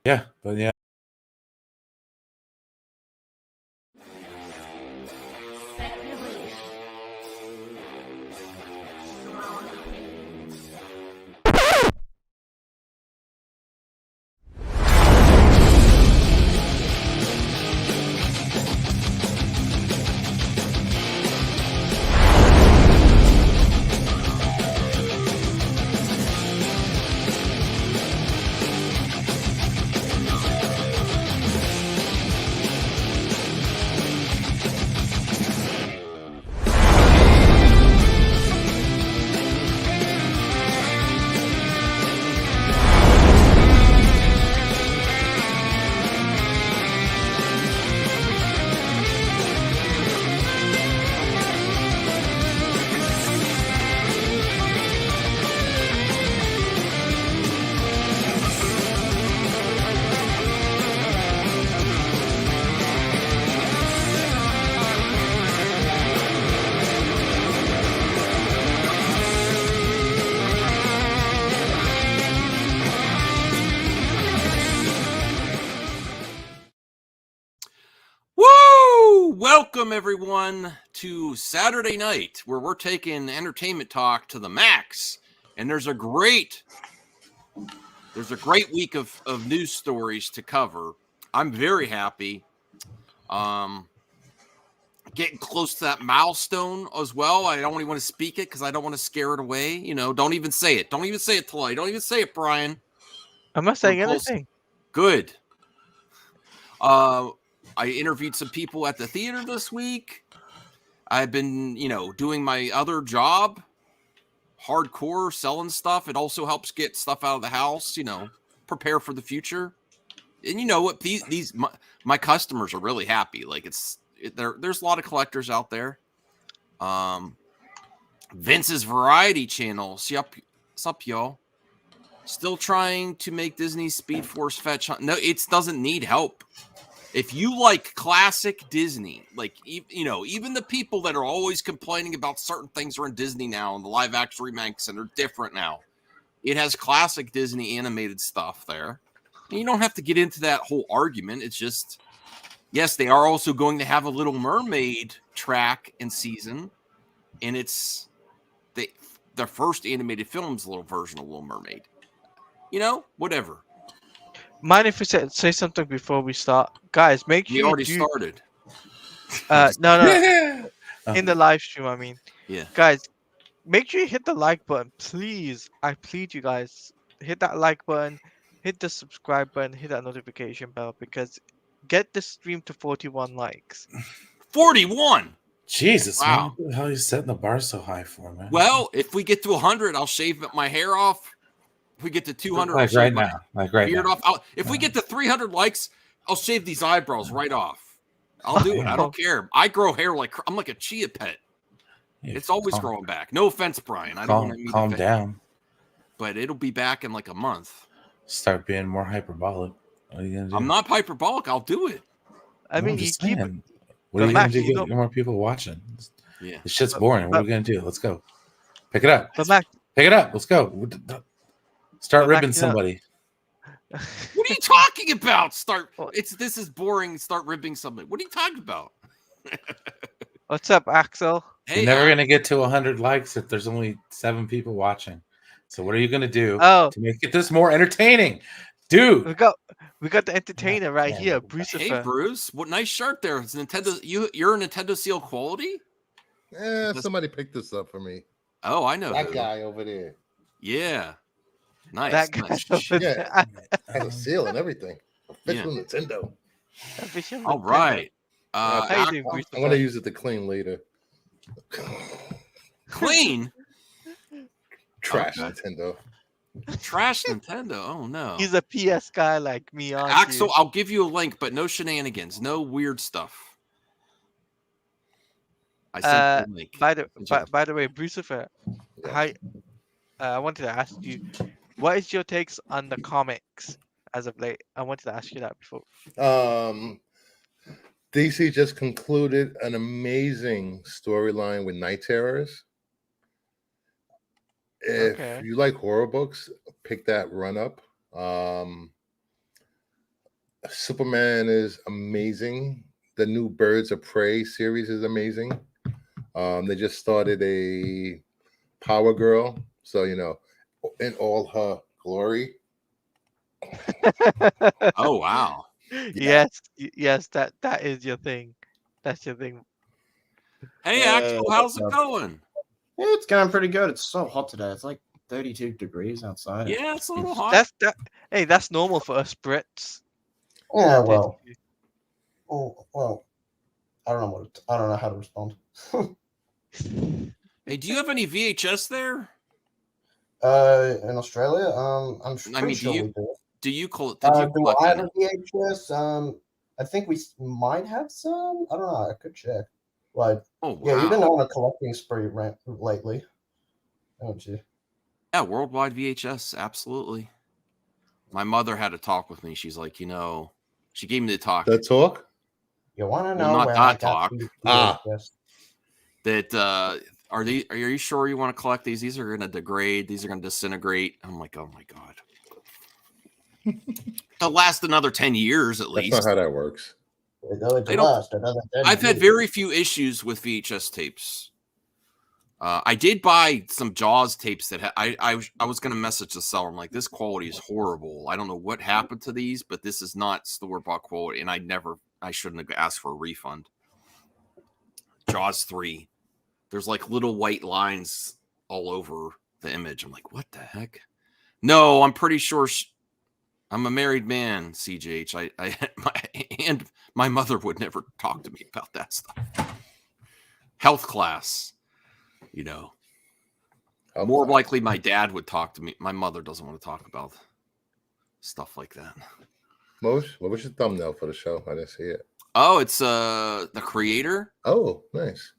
Yeah, but yeah. Welcome everyone to Saturday night, where we're taking entertainment talk to the max. And there's a great week of news stories to cover. I'm very happy. Getting close to that milestone as well. I don't really want to speak it because I don't want to scare it away. You know, don't even say it. Don't even say it, Talay. Don't even say it, Brian. I'm not saying anything. Good. I interviewed some people at the theater this week. I've been, doing my other job, hardcore selling stuff. It also helps get stuff out of the house, prepare for the future. And you know what? My customers are really happy. Like there's a lot of collectors out there. Vince's Variety Channel. Sup, y'all? Still trying to make Disney's Speed Force Fetch Hunt. No, it doesn't need help. If you like classic Disney, like, even the people that are always complaining about certain things are in Disney now and the live action remakes and they're different now, it has classic Disney animated stuff there. And you don't have to get into that whole argument. It's just, yes, they are also going to have a Little Mermaid track and season, and it's the first animated film's little version of Little Mermaid. Whatever. Mind if we say something before we start, guys? Make sure we already started. No. In the live stream, I mean. Yeah. Guys, make sure you hit the like button, please. I plead you guys, hit that like button, hit the subscribe button, hit that notification bell, because get the stream to 41 likes. 41. Jesus, wow. Man, what the hell are you setting the bar so high for, man? Well, if we get to 100, I'll shave my hair off. If we get to 200, like I'll right shave now, my beard off. If we get to 300 likes, I'll shave these eyebrows right off. I'll do it. I don't care. I grow hair I'm like a chia pet. It's always growing back. No offense, Brian. I don't want to calm down. But it'll be back in like a month. Start being more hyperbolic. What are you gonna do? I'm not hyperbolic. I'll do it. I mean, you keep. What are you gonna do? Get more people watching. Yeah, this shit's boring. What are we gonna do? Let's go. Pick it up. Pick it up. Let's go. Start ribbing somebody. What are you talking about? This is boring. Start ribbing somebody. What are you talking about? What's up, Axel? Hey, you're never gonna get to 100 likes if there's only 7 people watching. So what are you gonna do to make this more entertaining, dude? We got the entertainer right here, Bruce. Hey, Bruce, what nice shirt there. It's Nintendo. You're a Nintendo Seal quality. Yeah, somebody picked this up for me. Oh, I know that guy over there. Yeah, nice. That guy yeah, has a seal and everything. Official Nintendo. All right. I'm gonna use it to clean later. Clean? Trash Nintendo. Trash Nintendo. Oh no. He's a PS guy like me. Axel, I'll give you a link, but no shenanigans, no weird stuff. I sent the link. By the way, Brucifer, hi. I wanted to ask you, what is your takes on the comics as of late? I wanted to ask you that before. DC just concluded an amazing storyline with Night Terrors. If you like horror books, pick that run up. Superman is amazing. The new Birds of Prey series is amazing. They just started a Power Girl, so in all her glory. Oh wow. Yes, yes, that is your thing. That's your thing. Hey, Axel, how's it going? Yeah, it's going pretty good. It's so hot today. It's like 32 degrees outside. Yeah, it's a little hot. Hey, that's normal for us Brits. Yeah, well, I don't know I don't know how to respond. Hey, do you have any VHS there? In Australia, I'm pretty sure we do. Do you collect? Do I have a VHS? I think we might have some. I don't know. I could check. Like, oh wow. Yeah, you've been on a collecting spree lately, haven't you? Yeah, worldwide VHS, absolutely. My mother had to talk with me. She's like, she gave me the talk. The talk? You want to know not where that I got talk. That are you sure you want to collect these? These are going to degrade. These are going to disintegrate. I'm like, oh my god. They'll last another 10 years at least. That's not how that works. I've had very few issues with VHS tapes. I did buy some Jaws tapes that I was going to message the seller. I'm like, this quality is horrible. I don't know what happened to these, but this is not store-bought quality. And I shouldn't have asked for a refund. Jaws 3. There's like little white lines all over the image. I'm like, what the heck? No, I'm pretty sure I'm a married man, CJH. And my mother would never talk to me about that stuff. Health class. More likely my dad would talk to me. My mother doesn't want to talk about stuff like that. What was your thumbnail for the show? I didn't see it. Oh, it's The Creator. Oh, nice.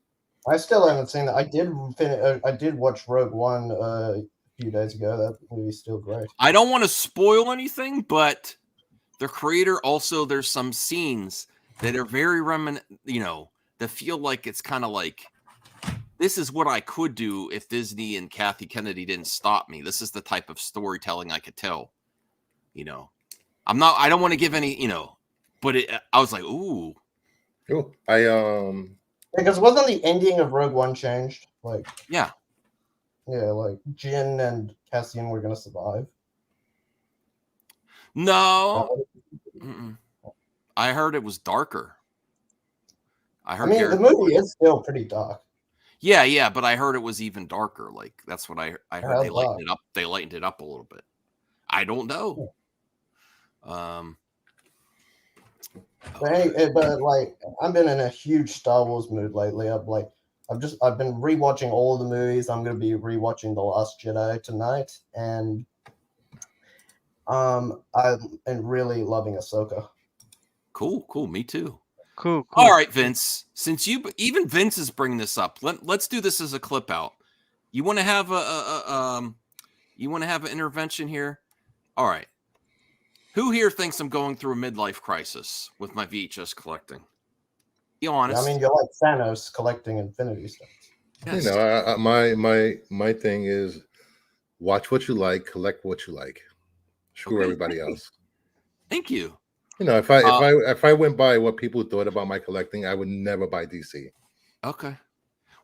I still haven't seen that. I did watch Rogue One a few days ago. That movie's still great. I don't want to spoil anything, but The Creator also, there's some scenes that are very that feel like it's kind of like, this is what I could do if Disney and Kathy Kennedy didn't stop me. This is the type of storytelling I could tell. I don't want to give any, but I was like, ooh. Cool. Because wasn't the ending of Rogue One changed? Yeah, like Jin and Cassian were going to survive. No. I heard it was darker. The movie is still pretty dark. Yeah, but I heard it was even darker. Like that's what I heard. They lightened it up. They lightened it up a little bit. I don't know. But I've been in a huge Star Wars mood lately. I've been rewatching all of the movies. I'm going to be rewatching The Last Jedi tonight, and I'm really loving Ahsoka. Cool. Me too. Cool. All right, Vince. Since even Vince is bringing this up, let's do this as a clip out. You want to have an intervention here? All right. Who here thinks I'm going through a midlife crisis with my VHS collecting? Be honest. I mean, you're like Thanos collecting Infinity Stones. Yes. My thing is watch what you like, collect what you like. Screw everybody else. Thank you. If I went by what people thought about my collecting, I would never buy DC. Okay.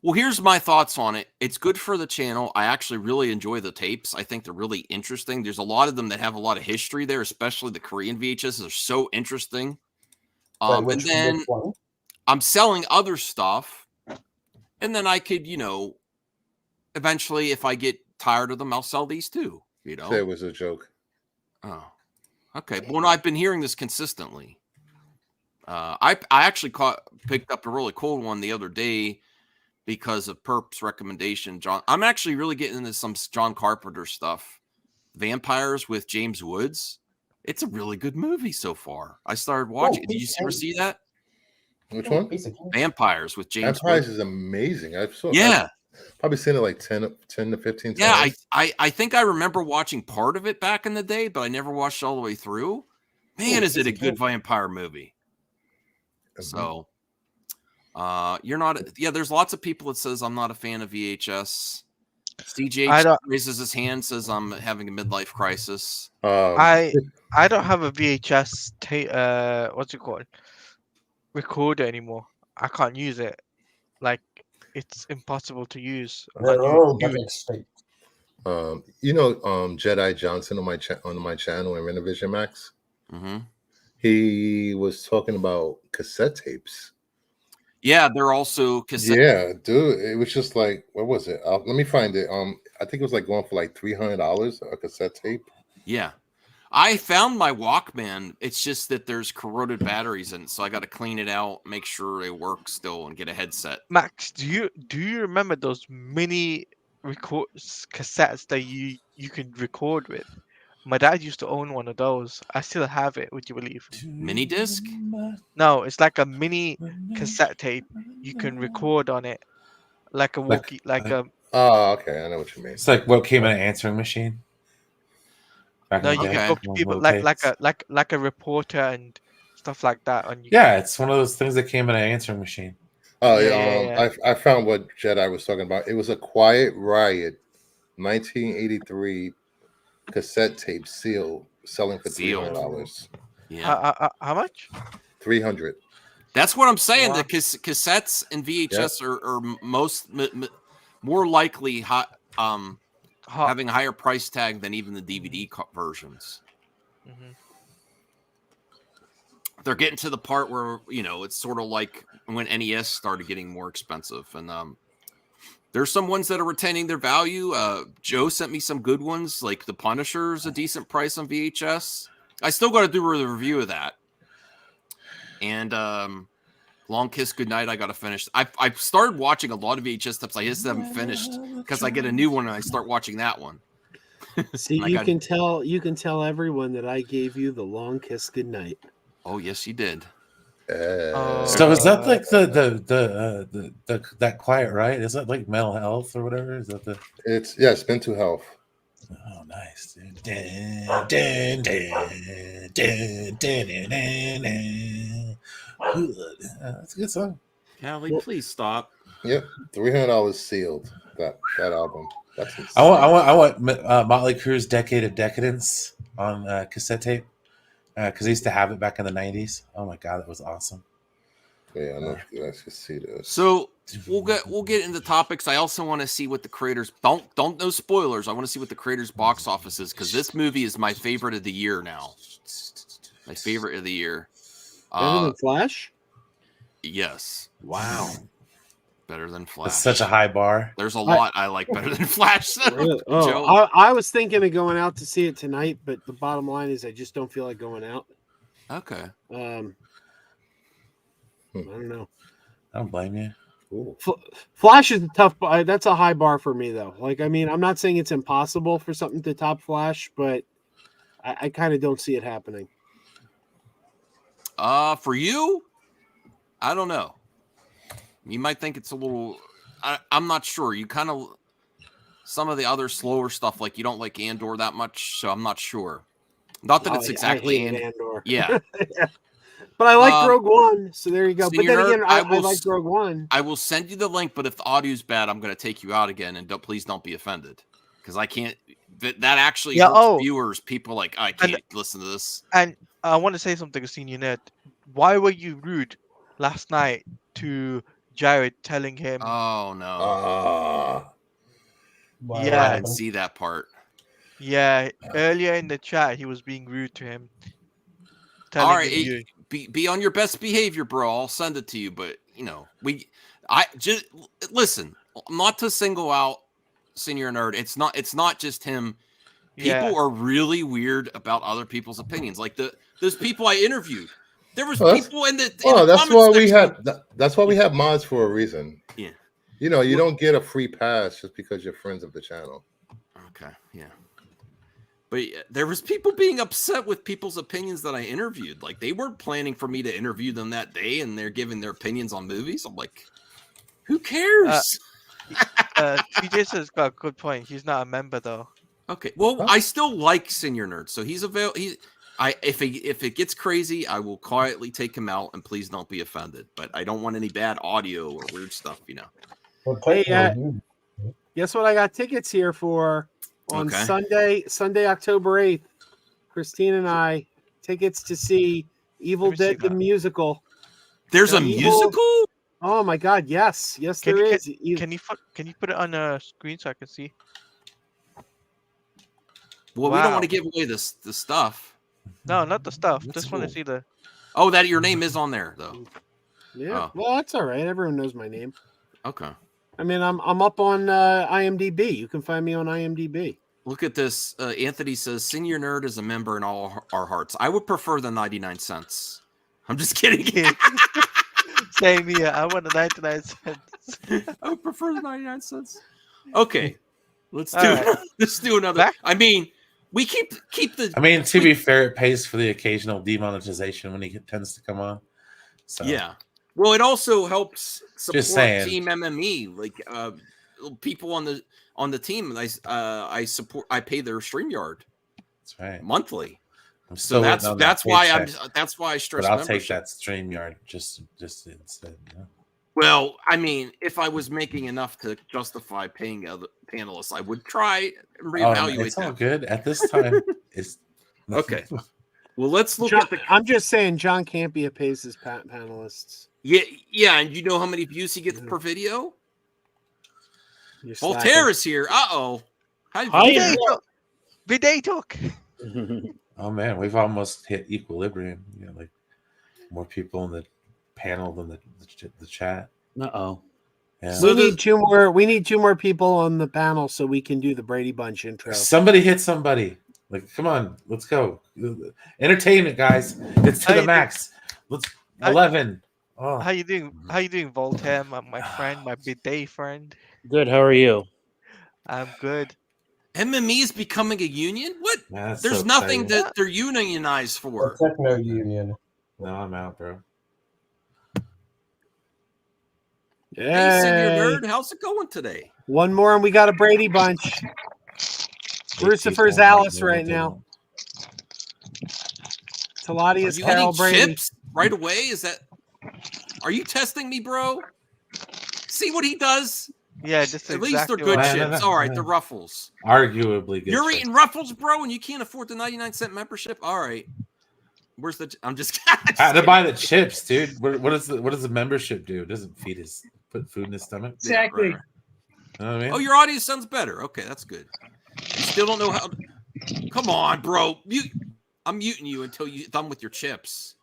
Well, here's my thoughts on it. It's good for the channel. I actually really enjoy the tapes. I think they're really interesting. There's a lot of them that have a lot of history there, especially the Korean VHS are so interesting. And then I'm selling other stuff, and then I could, eventually, if I get tired of them, I'll sell these too. Say it was a joke. Oh. Okay. Well, I've been hearing this consistently. I actually picked up a really cool one the other day because of Perp's recommendation. I'm actually really getting into some John Carpenter stuff. Vampires with James Woods. It's a really good movie so far. I started watching. Did you ever see that? Which one? Vampires with James Vampires Woods. Is amazing. I've probably seen it like 10 to 15 times. Yeah, I think I remember watching part of it back in the day, but I never watched all the way through. Man, is it a good vampire movie. So, you're not... Yeah, there's lots of people that says I'm not a fan of VHS. CJ raises his hand, says I'm having a midlife crisis. I don't have a VHS what's it called? Recorder anymore. I can't use it. Like it's impossible to use. Jedi Johnson on my channel in Renovision Max. Mm-hmm. He was talking about cassette tapes. Yeah, they're also cassette. Yeah, dude, it was just like, what was it? Let me find it. I think it was like going for like $300 a cassette tape. Yeah, I found my Walkman. It's just that there's corroded batteries in it, so I got to clean it out, make sure it works still, and get a headset. Max, do you remember those mini cassettes that you can record with? My dad used to own one of those. I still have it. Would you believe? Mini disc? No, it's like a mini cassette tape. You can record on it, like a walkie, Oh, okay, I know what you mean. It's like what came in an answering machine. No, you can talk to people like a reporter and stuff like that. Yeah, it's one of those things that came in an answering machine. Oh yeah, I found what Jedi was talking about. It was a Quiet Riot, 1983 cassette tape selling for $300. Yeah. How much? $300. That's what I'm saying. Wow. The cassettes and VHS are more likely having a higher price tag than even the DVD versions. Mm-hmm. They're getting to the part where it's sort of like when NES started getting more expensive, and there's some ones that are retaining their value. Joe sent me some good ones, like The Punisher's a decent price on VHS. I still got to do a review of that. And Long Kiss Goodnight, I got to finish. I started watching a lot of VHS stuff. I just haven't finished because I get a new one and I start watching that one. See, you can tell everyone that I gave you the Long Kiss Goodnight. Oh yes, you did. So is that like the that Quiet Riot? Is that like mental health or whatever? Is that it's mental health. Oh, nice. That's a good song. Callie, please stop. Yep, $300 sealed. That album. That's insane. I want Motley Crue's Decade of Decadence on cassette tape because I used to have it back in the 90s. Oh my god, that was awesome. Yeah, I know. Let's just see this. So we'll get into topics. I also want to see what the creators don't know spoilers. I want to see what the creators' box office is because this movie is my favorite of the year now. My favorite of the year. Better than Flash? Yes. Wow. Better than Flash. That's such a high bar. There's a lot I like better than Flash. Really? Oh, I was thinking of going out to see it tonight, but the bottom line is I just don't feel like going out. Okay. I don't know. I don't blame you. Flash is a tough. That's a high bar for me, though. Like, I mean, I'm not saying it's impossible for something to top Flash, but I kind of don't see it happening. For you, I don't know. You might think it's a little. I'm not sure. You kind of some of the other slower stuff, like you don't like Andor that much, so I'm not sure. Not that it's exactly Andor. Yeah. But I like Rogue One, so there you go. But then again, I like Rogue One. I will send you the link, but if the audio's bad, I'm going to take you out again, and please don't be offended, because I can't. That actually hurts viewers. People like I can't listen to this. And I want to say something, Senior Nerd. Why were you rude last night to Jared, telling him? Oh no! I didn't see that part. Yeah, earlier in the chat, he was being rude to him. All right. Be on your best behavior, bro. I'll send it to you. But I just listen. Not to single out Senior Nerd. It's not just him. People are really weird about other people's opinions. Like those people I interviewed. There was people in the. That's why we have. That's why we have mods for a reason. Yeah. You don't get a free pass just because you're friends of the channel. Okay. Yeah. But there was people being upset with people's opinions that I interviewed. Like they weren't planning for me to interview them that day, and they're giving their opinions on movies. I'm like, who cares? TJ has got a good point. He's not a member though. Okay. Well, I still like Senior Nerd, so he's available. If it gets crazy, I will quietly take him out, and please don't be offended. But I don't want any bad audio or weird stuff, Hey, Guess what? I got tickets here for on Okay. Sunday, October 8th. Christine and I tickets to see Evil Let me see Dead the that. musical. There's a Evil- musical? Oh my God! Yes, Can there you- is. Can you put it on a screen so I can see? Well, we don't Wow. want to give away the stuff. No, not the stuff. That's Just want to cool. see the. Oh, that your name is on there though. Yeah. Oh. Well, that's all right. Everyone knows my name. Okay. I mean, I'm up on IMDb. You can find me on IMDb. Look at this. Anthony says, Senior Nerd is a member in all our hearts. I would prefer the 99 cents. I'm just kidding. Same here. I want the 99 cents. I would prefer the 99 cents. Okay. Let's do All right. let's do another. Back- I mean, we keep the I mean, to be fair, it pays for the occasional demonetization when he tends to come on. So yeah. Well, it also helps support saying. Team MME, like people on the team. I support. I pay their StreamYard that's right. monthly. I'm So still waiting on that that's why paycheck, that's why I stress. But I'll membership. take that StreamYard just instead. You know? Well, I mean, if I was making enough to justify paying other panelists, I would try and reevaluate it's all that. good at this time. It's Okay. Well, let's look John, at the. I'm just saying, John Campia pays his panelists. Yeah, and you know how many views he gets per video? You're Voltaire slacking. is here. Uh-oh. Hi, Hi. Bidet talk. Oh man, we've almost hit equilibrium. You know, like more people in the panel than the chat. Uh-oh. Yeah. So We need two more. We need two more people on the panel so we can do the Brady Bunch intro. Somebody hit somebody. Like, come on, let's go. Entertainment, guys. It's to How the you max. Let's How- 11. Oh, How you doing? How you doing, Voltaire? My friend, my bidet friend. Good. How are you? I'm good. MME is becoming a union? What? man, that's There's so nothing exciting. that they're unionized for. The Techno Union. No, I'm out, bro. Hey, Senior Yay. Nerd, how's it going today? One more, and we got a Brady Bunch. Lucifer's Alice right now. Are Taladia's you Carol eating Brady. chips right away? Is that? Are you testing me, bro? See what he does? Yeah, this is At least they're exactly good what No, no, chips. no, All right, no. the Ruffles. Arguably good. You're shit. eating Ruffles, bro, and you can't afford the 99-cent membership. All right. Where's the? I'm just. How to buy the chips, dude? What does the membership do? It doesn't put food in his stomach. Yeah, right, Exactly. right. You know what I mean? Oh, your audio sounds better. Okay, that's good. You still don't know how. Come on, bro. I'm muting you until you're done with your chips.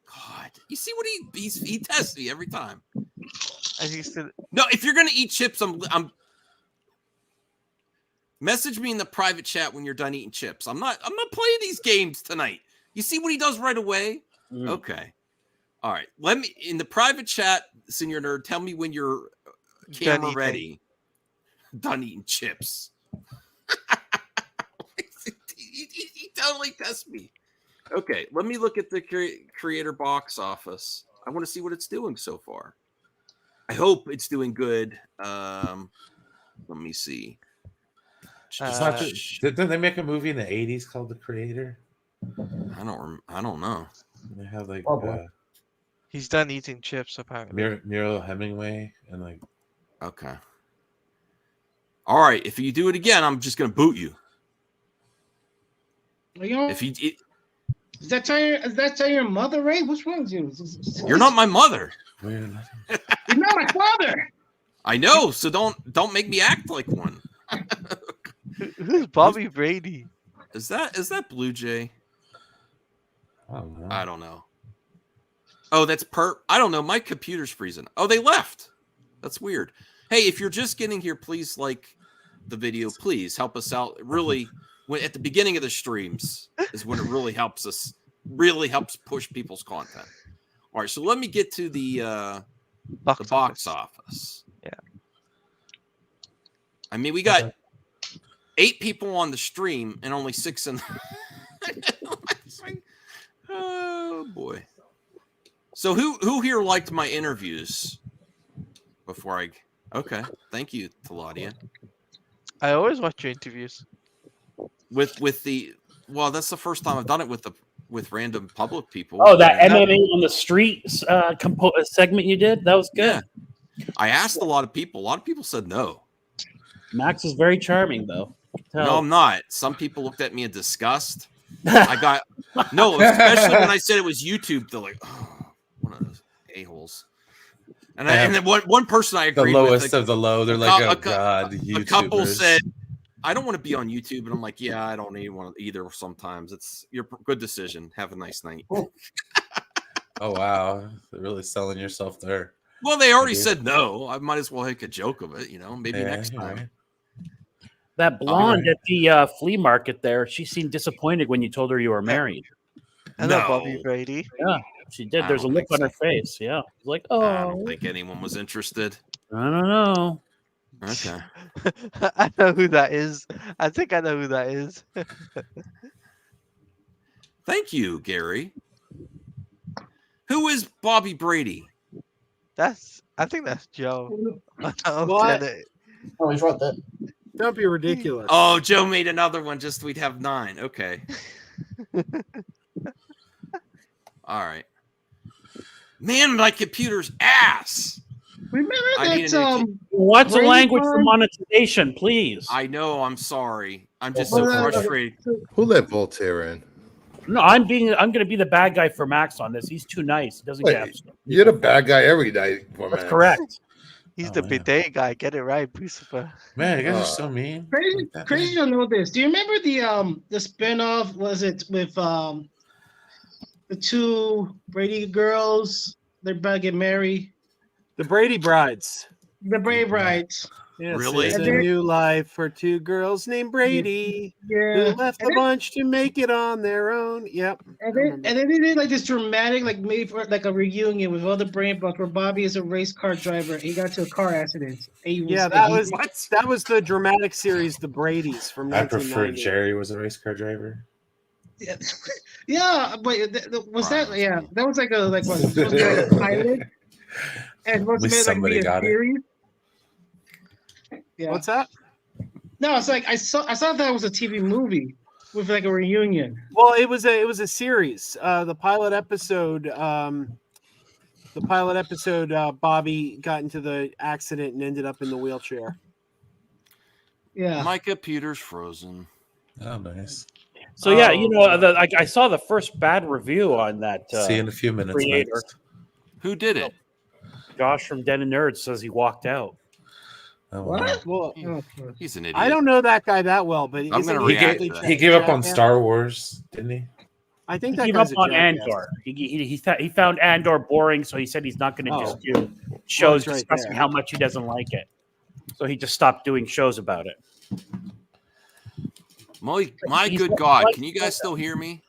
God, you see what he tests me every time. And he said, No, if you're gonna eat chips, I'm. Message me in the private chat when you're done eating chips. I'm not playing these games tonight. You see what he does right away? Mm. Okay. All right. Let me in the private chat, Senior Nerd. Tell me when you're Done camera eating. ready. Done eating chips. he totally tests me. Okay, let me look at the creator box office. I want to see what it's doing so far. I hope it's doing good. Let me see. It's not didn't they make a movie in the 80s called The Creator? I don't know. They have like Oh, boy. he's done eating chips apparently. Muriel Hemingway and like Okay. All right. If you do it again, I'm just gonna boot you. If you, Is that your mother, Ray? What's wrong with you? you're not my mother. weird. You're not my father. I know. So don't make me act like one. Who's Bobby Brady? Is that Blue Jay? I don't know. I don't know. Oh, that's I don't know. My computer's freezing. Oh, they left. That's weird. Hey, if you're just getting here, please like the video. Please help us out. It really, when at the beginning of the streams is when it really helps us. Really helps push people's content. All right, so let me get to the box office. Yeah. I mean, we got 8 people on the stream and only 6 in. Oh boy. So who here liked my interviews before I? Okay, thank you, Taladia. I always watch your interviews. With the that's the first time I've done it with random public people. Oh, that And MMA on the street segment you did? That was good. Yeah. I asked a lot of people. A lot of people said no. Max is very charming, though. No, I'm not. Some people looked at me in disgust. I got no, especially when I said it was YouTube. They're like, oh, one of those a-holes. And then one person I The agreed lowest with, of the low. They're like, oh a god, a couple YouTubers. said, I don't want to be on YouTube, and I'm like, yeah, I don't want to either. Sometimes it's your good decision. Have a nice night. Oh wow, they're really selling yourself there. Well, they already Okay. said no. I might as well make a joke of it. Maybe Yeah, next you're time. right. That blonde right. at the flea market there, she seemed disappointed when you told her you were married. Hello, No. Bobby Brady. Yeah, she did. I There's a don't look think on her face. Yeah, she's like, I oh, don't think anyone was interested. I don't know. Okay. I know who that is. I think I know who that is. Thank you, Gary. Who is Bobby Brady? I think that's Joe. I'm What? gonna- Oh, he's right there. Don't be ridiculous. Oh, Joe made another one. Just we'd have 9. Okay. All right. Man, my computer's ass. Remember I need that a new What's a Brady language for Farm? monetization, please? I know. I'm sorry. I'm just Well, so no, no, no. frustrated. Who let Voltaire in? No, I'm going to be the bad guy for Max on this. He's too nice. He doesn't Wait, get. You're the bad guy every night for That's man. correct. He's Oh, the man. bidet guy. Get it right, Lucifer. Man, you guys Uh, are so mean. Crazy, Like that, crazy to know this. Do you remember the spinoff? Was it with the 2 Brady girls? They're about to get married. The Brady Brides. The Brave Brides. Yes, Really? it's a And they're- new life for 2 girls named Brady who Yeah. left the bunch to make it on their own. Yep. And then they did like this dramatic, like maybe for like a reunion with all the brain bucks where Bobby is a race car driver. And he got to a car accident. And he Yeah, and that he- was the dramatic series, The Brady's from I prefer 1990. Jerry was a race car driver. Yeah, yeah, but was that? Brian. Yeah, that was like what? Supposed to be like a pilot, and was At least made like somebody be a got it. series. Yeah. What's that? No, it's like I saw that was a TV movie with like a reunion. Well, it was a series. The pilot episode. Bobby got into the accident and ended up in the wheelchair. Yeah. My computer's frozen. Oh, nice. So yeah, Oh, I saw the first bad review on that. See you in a few minutes. creator. Max. Who did it? Josh from Den and Nerds says he walked out. Oh, wow. What? Well, He's an idiot. I don't know that guy that well, but I'm isn't gonna he react really to that. He gave up on jackass? Star Wars, didn't he? I think He that gave guy's up a on jackass. Andor. He found Andor boring, so he said he's not going to just do shows Well, that's right discussing there. how much he doesn't like it. So he just stopped doing shows about it. My He's good not God, like can you guys still hear me?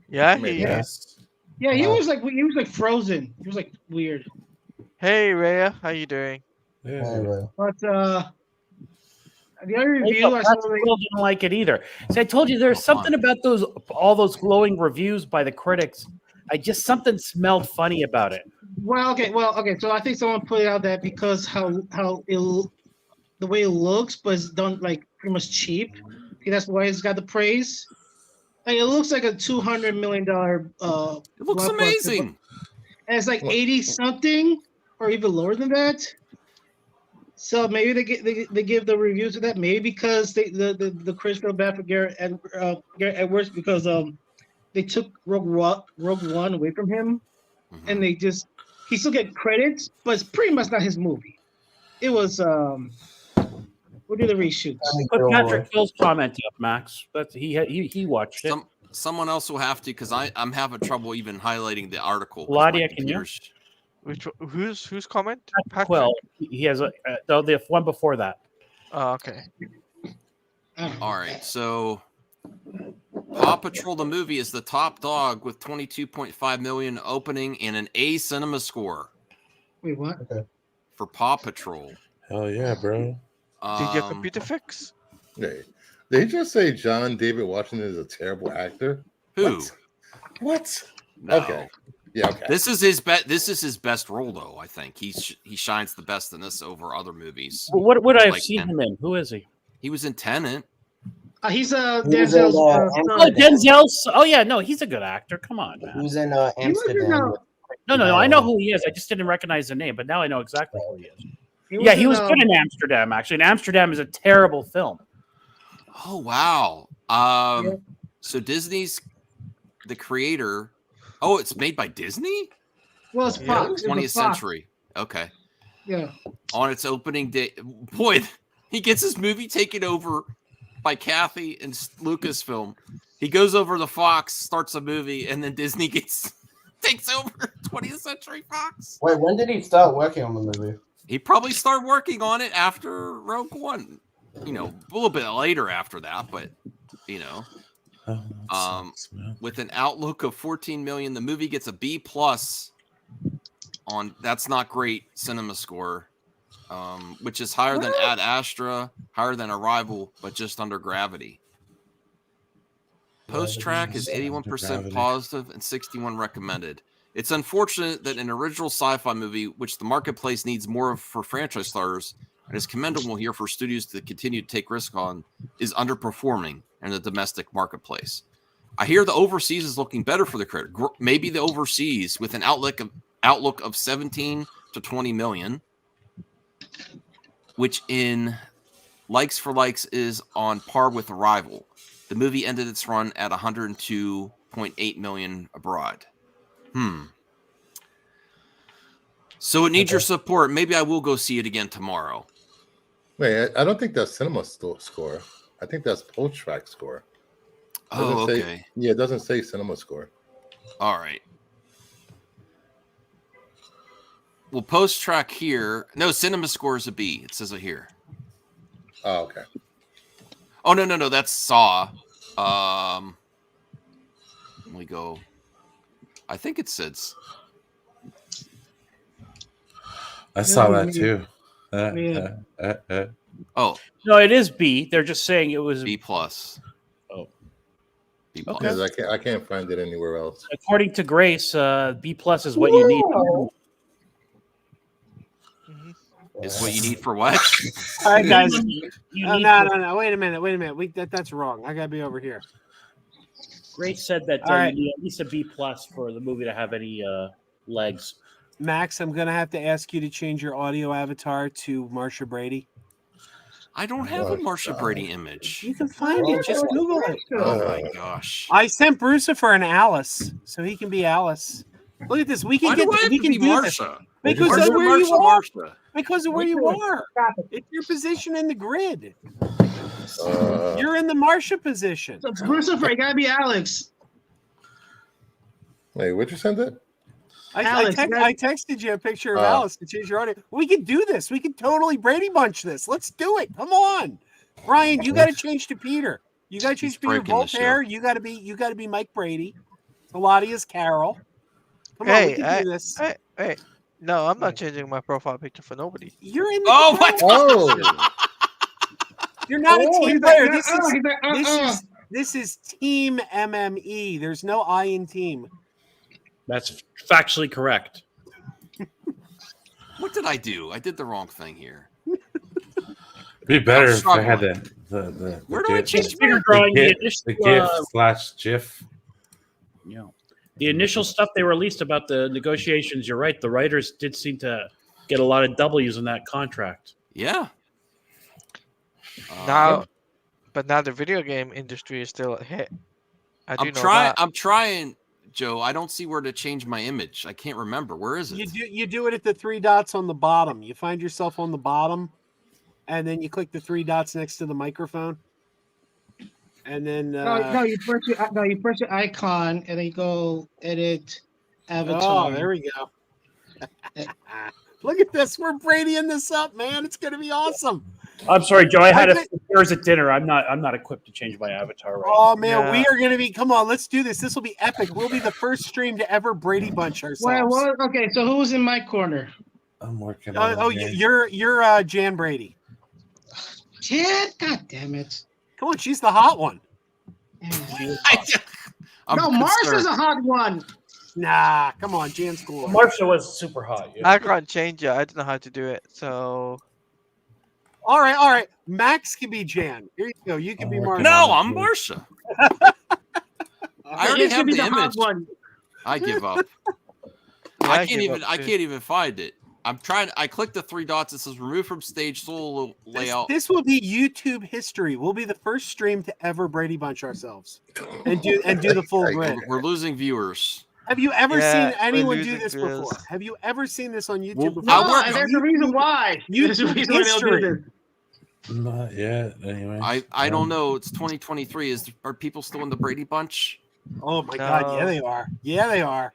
Yeah, Maybe. he. Yes. yeah, he Wow. was like frozen. He was like weird. Hey, Rhea, how you doing? Yeah. Anyway, But the other Hey, review no, I Pastor saw, like, Will didn't like it either. See, I told you there's something about all those glowing reviews by the critics. Something smelled funny about it. well, okay. So I think someone put it out that because the way it looks, but it's done like pretty much cheap. Okay, that's why it's got the praise. Like it looks like a $200 million. It looks blockbuster, amazing. and it's like What? 80 something or even lower than that. So maybe they give the reviews of that. Maybe because the critics feel bad for Garrett Edwards because they took Rogue One away from him, Mhm. and he still get credits, but it's pretty much not his movie. It was what did the reshoots? Put Patrick Hill's comment up, Max. But he watched it. Someone else will have to because I'm having trouble even highlighting the article. 'cause Ladia, my can you? computer's- Whose comment? Patrick? Quill. He has the one before that. Oh, okay. All right, so Paw Patrol the movie is the top dog with 22.5 million opening and an A cinema score Wait, what? for Paw Patrol. Hell yeah, bro. Did your Um, computer fix? Hey, did he just say John David Washington is a terrible actor? Who? What? No. Okay. Yeah, okay. This is his best role though. I think he shines the best in this over other movies. What would I have Like seen Tenet. him in? Who is he? He was in Tenant. He's He was Denzel's in, son. Oh, Denzel's. Oh yeah, no, he's a good actor. Come on, he man. was in He was in, Amsterdam. No, I know who he is. I just didn't recognize the name, but now I know exactly who he is. He He in, was good in Amsterdam. Actually, and Amsterdam is a terrible film. Oh wow. Yeah. So Disney's the creator. Oh, it's made by Disney? Well, it's Yeah. Fox. It's a 20th Fox. century. Okay. Yeah. On its opening day. Boy, he gets his movie taken over by Kathy and Lucasfilm. He goes over to Fox, starts a movie, and then Disney takes over 20th Century Fox. Wait, when did he start working on the movie? He probably started working on it after Rogue One. You know, a little bit later after that, but you know, Oh, that sucks, man. with an outlook of 14 million, the movie gets a B plus on That's Not Great Cinema Score, which is higher than Ad Astra, higher than Arrival, but just under Gravity. Post track is 81% positive and 61 recommended. It's unfortunate that an original sci-fi movie, which the marketplace needs more of for franchise starters, and is commendable here for studios to continue to take risk on, is underperforming in the domestic marketplace. I hear the overseas is looking better for the critic. Maybe the overseas with an outlook of 17 to 20 million, which in likes for likes is on par with Arrival. The movie ended its run at 102.8 million abroad. So it needs your support. Maybe I will go see it again tomorrow. Wait, I don't think that's cinema score. I think that's post track score. Oh, Doesn't say- okay. Yeah, it doesn't say cinema score. All right. Well, post track here. No, cinema score is a B. It says it here. Oh, okay. Oh, no. That's Saw. We go. I think it says. I saw Yeah, that too. Yeah. Oh, No, it is B. They're just saying it was B plus. Oh. B plus. Because I can't find it anywhere else. according to Grace. B plus is what you need. Is what you need for what? All right, guys. You No, need no. Wait a minute. That's wrong. I gotta be over here. Grace said that All right. you need at least a B plus for the movie to have any legs. Max, I'm gonna have to ask you to change your audio avatar to Marsha Brady. I don't have a Marsha Brady image. You can find it. Just Google it. Oh my gosh. I sent Brucifer and Alice, so he can be Alice. Look at this. We can Why do I have we to can be do this Marsha? because Marsha, of where you Marsha, are. Marsha. Because of where you are. It's your position in the grid. Uh, You're in the Marsha position. So Lucifer, it gotta be Alex. wait, where'd you send it? Alex, I texted you a picture of Oh. Alice to change your audio. We can do this. We can totally Brady Bunch this. Let's do it. Come on, Brian. You got to change to Peter. You got to change He's to Peter breaking the show. Voltaire. You got to be Mike Brady. Eladia's Carol. Come on, we Hey, can do this. Hey, no, I'm not changing my profile picture for nobody. You're in the Oh my grid. Oh, You're not a Oh, team he's player. like, he's like, This is Team MME. There's no I in team. That's factually correct. What did I do? I did the wrong thing here. Be better I'm if I had struggling. the Where do I GIF- change Finger drawing the the initial, GIF / GIF. the initial stuff they released about the negotiations. You're right. The writers did seem to get a lot of W's in that contract. Yeah. Now, but now the video game industry is still a hit. I do I'm know trying. that. I'm trying, Joe. I don't see where to change my image. I can't remember. Where is it? You do it at the 3 dots on the bottom. You find yourself on the bottom, and then you click the 3 dots next to the microphone, and then no, you press your icon and then you go edit avatar. oh, there we go. Look at this. We're Bradying this up, man. It's gonna be awesome. I'm sorry, Joe. I had I a think- Thursday at dinner. I'm not equipped to change my avatar right Oh man, Yeah. we are gonna be. Come on, let's do this. This will be epic. We'll be the first stream to ever Brady Bunch ourselves. Well, okay, so who's in my corner? I'm working on Oh, it. man. you're Jan Brady. Chad, god damn it. Come on, she's the hot one. I'm No, Mars concerned. is a hot one. Nah, come on, Jan's cool. now. Marsha was super hot. I can't change it. I don't know how to do it. So All right. Max can be Jan. Here you go. You can I'm be working Marsha. No, I'm Marsha. I already It's gonna have be the the hot image. one. I give up. Yeah, I I can't give even. up, I too. can't even find it. I'm trying. I clicked the 3 dots. It says remove from stage solo layout. This will be YouTube history. We'll be the first stream to ever Brady Bunch ourselves and do the full grid. We're losing viewers. Have you ever Yeah, seen anyone we're do losing this viewers. before? Have you ever seen this on YouTube Well, before? I No, work- and there's a reason why. There's a YouTube reason why they'll do history. this. Not yet. Anyway, I don't know. It's 2023. Are people still in the Brady Bunch? Oh my God! Yeah, No. they are. Yeah, they are.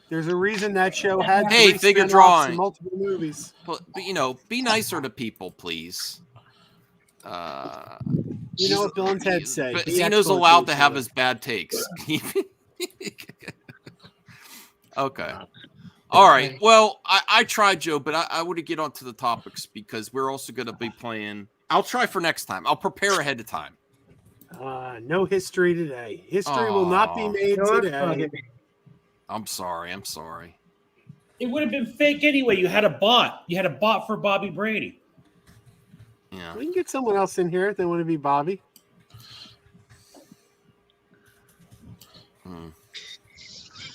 There's a reason that show had Hey, 3 figure spin-offs drawing. and multiple movies. But be nicer to people, please. You know what Bill and Ted say? But Be Zeno's excellent allowed each to have other. his bad takes. Okay. All right. Well, I tried, Joe, but I want to get onto the topics because we're also going to be playing. I'll try for next time. I'll prepare ahead of time. No history today. History will not be Aw. made today. I'm sorry. It would have been fake anyway. You had a bot. You had a bot for Bobby Brady. Yeah. We can get someone else in here if they want to be Bobby.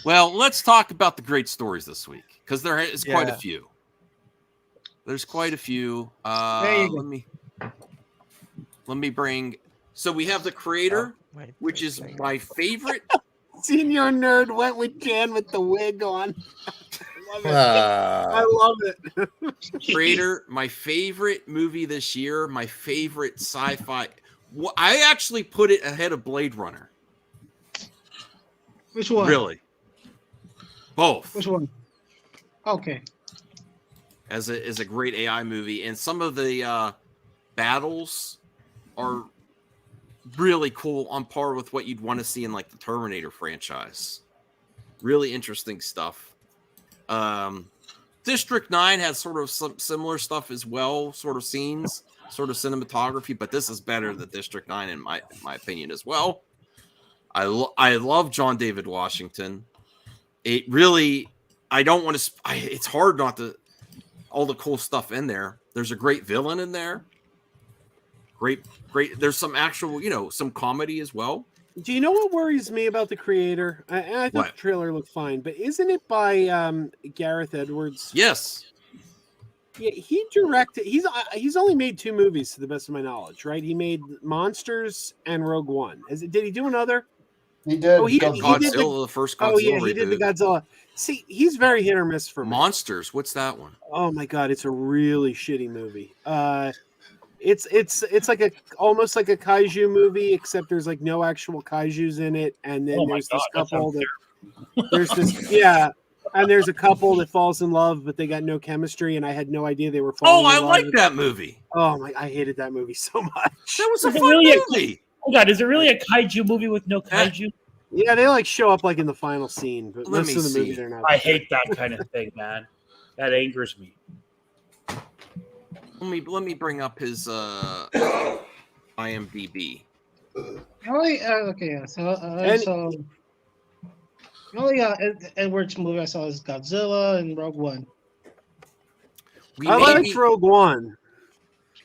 Well, let's talk about the great stories this week because there is quite a Yeah. few. There's quite a few. There you go. Let me bring. So we have the creator, Wait, which is my favorite. Senior nerd went with Jan with the wig on. I Ah, love it. Creator, my favorite movie this year, my favorite sci-fi. I actually put it ahead of Blade Runner. Which one? Really, both Which one? Okay. as a great AI movie, and some of the battles are really cool, on par with what you'd want to see in like the Terminator franchise. Really interesting stuff. District 9 has sort of some similar stuff as well, sort of scenes, sort of cinematography, but this is better than District 9 in my opinion as well. I love John David Washington. It really, I don't want to. It's hard not to. All the cool stuff in there. There's a great villain in there. Great. There's some actual, some comedy as well. Do you know what worries me about the creator? I thought What? the trailer looked fine, but isn't it by Gareth Edwards? Yes. Yeah, he directed. He's only made 2 movies to the best of my knowledge, right? He made Monsters and Rogue One. Did he do another? He did. Oh, he Godzilla, did the first Godzilla. he did the reboot. Godzilla. See, he's very hit or miss for me. Monsters. What's that one? Oh my God, it's a really shitty movie. It's like almost like a kaiju movie, except there's like no actual kaijus in it, and then Oh my there's this God, that couple sounds there's this and there's a couple that falls in love, but they got no chemistry, and I had no idea they were falling. Oh, I in love. like that movie. Oh my, I hated that movie so much. That was a Is it fun really a- movie. Oh God, is it really a kaiju movie with no kaiju? Yeah, they like show up like in the final scene, but Let most me of the movie see. they're not. I hate that kind of thing, man. That angers me. Let me bring up his IMDb. Okay, yeah. So, the only Edwards movie I saw is Godzilla and Rogue One. I liked Rogue One,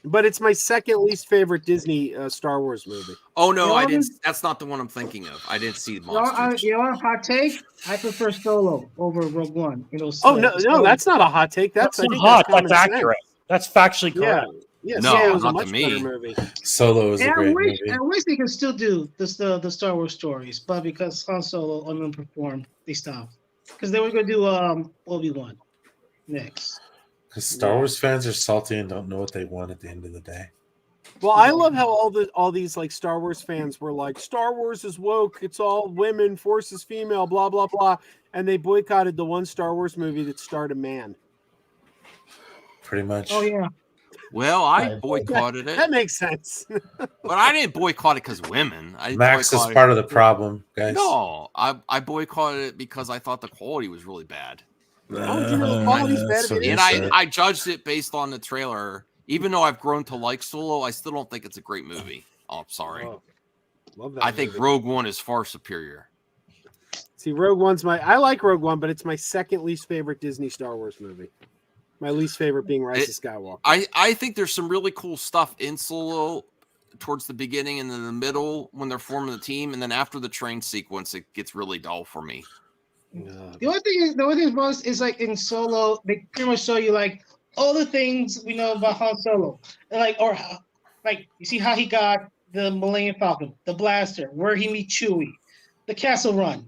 but it's my second least favorite Disney Star Wars movie. Oh no, You I know, didn't. That's not the one I'm thinking of. I didn't see Monsters. You want a hot take? I prefer Solo over Rogue One. Oh no, that's not a hot take. That's I That's think hot. that's common That's sense. accurate. That's factually Yeah, correct. yeah. No, Solo was a not to much me. better movie. Solo is a And great movie. I wish they could still do the Star Wars stories, but because Han Solo underperformed, they stopped. Because they were going to do Obi-Wan next. Because Star Wars fans are salty and don't know what they want at the end of the day. Well, I love how all these like Star Wars fans were like, Star Wars is woke. It's all women, Force is female, blah blah blah, and they boycotted the one Star Wars movie that starred a man. Pretty much. Oh yeah. Well, I Right. boycotted it, That makes sense. but I didn't boycott it because women. I Max is boycotted part of the problem, guys. No, I boycotted it because I thought the quality was really bad, Oh, you know, the quality's better that's than what it you and said. I judged it based on the trailer. Even though I've grown to like Solo, I still don't think it's a great movie. Oh, I'm sorry. Oh, love that I think movie. Rogue One is far superior. See, Rogue One's I like Rogue One, but it's my second least favorite Disney Star Wars movie. My least favorite being Rise of Skywalker. I think there's some really cool stuff in Solo towards the beginning and then the middle when they're forming the team, and then after the train sequence, it gets really dull for me. The only thing was is like in Solo, they pretty much show you like all the things we know about Han Solo, and like you see how he got the Millennium Falcon, the blaster, where he meet Chewie, the Castle Run,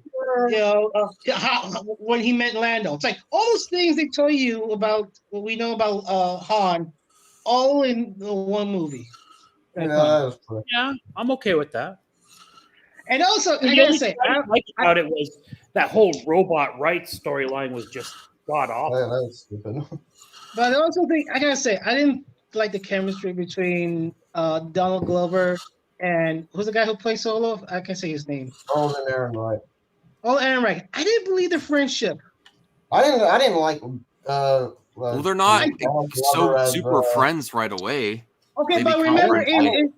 when he met Lando. It's like all those things they tell you about what we know about Han, all in the one movie. Yeah, I'm okay with that. And also, I The gotta only say, thing I didn't like about it was that whole robot rights storyline was just god awful. That was stupid. but I also think I gotta say, I didn't like the chemistry between Donald Glover and who's the guy who plays Solo? I can't say his name. Alden Ehrenreich. Oh, Aaron Reich. I didn't believe the friendship. I didn't like. Well, they're not Donald so Glover as, super friends right away. Okay, They but become remember friends. in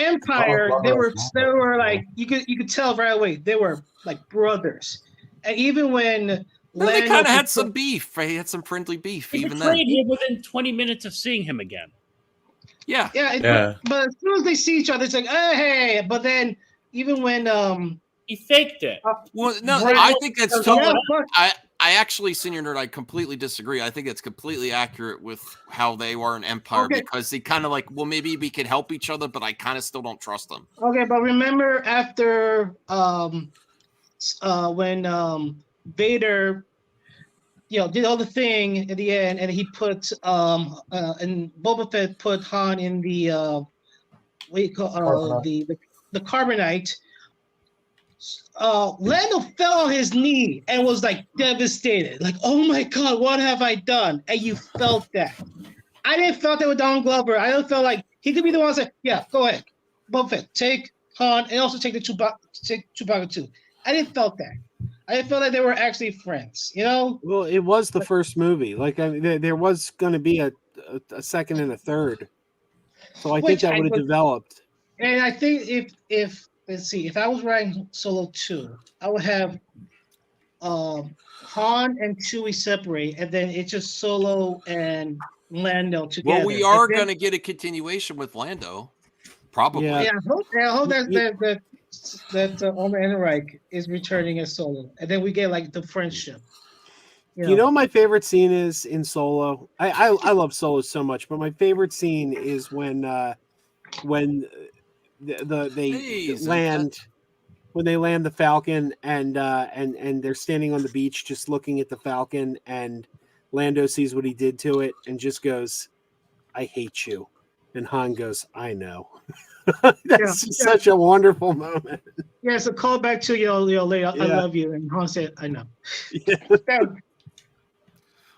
Empire, they were like you could tell right away they were like brothers, and even when Then they Lando kind of had could- some beef. They had some friendly beef He even then. betrayed him within 20 minutes of seeing him again. Yeah. Yeah. But as soon as they see each other, it's like, oh, hey. But then even when He faked it. Well, no, Right. I think that's totally. yeah, but- I actually, Senior Nerd, I completely disagree. I think it's completely accurate with how they were in Empire Okay. because they kind of like, well, maybe we could help each other, but I kind of still don't trust them. okay, but remember after when Vader did all the thing at the end, and he put and Boba Fett put Han in the what do you call the carbonite. Lando fell on his knee and was like devastated, like, "Oh my God, what have I done?" And you felt that. I didn't felt that with Donald Glover. I don't feel like he could be the one that said, "Yeah, go ahead, Boba Fett, take Han, and also take Chewbacca too." I didn't felt that. I didn't feel like they were actually friends. Well, it was the first movie. Like, I mean, there was going to be a second and a third, so I think Which that I would have would- developed. And I think if let's see, if I was writing Solo 2, I would have Han and Chewie separate, and then it's just Solo and Lando together. Well, we are And then- going to get a continuation with Lando, probably. Yeah. Yeah, I hope that You- that Alden Ehrenreich is returning as Solo, and then we get like the friendship. You know, my favorite scene is in Solo. I love Solo so much, but my favorite scene is when they Hey, land when they land the Falcon and they're standing on the beach just looking at the Falcon, and Lando sees what he did to it and just goes, "I hate you," and Han goes, "I know." That's just such a wonderful moment. Yeah, it's a callback to your later. I Yeah. love you, and Han said, "I know." Yeah.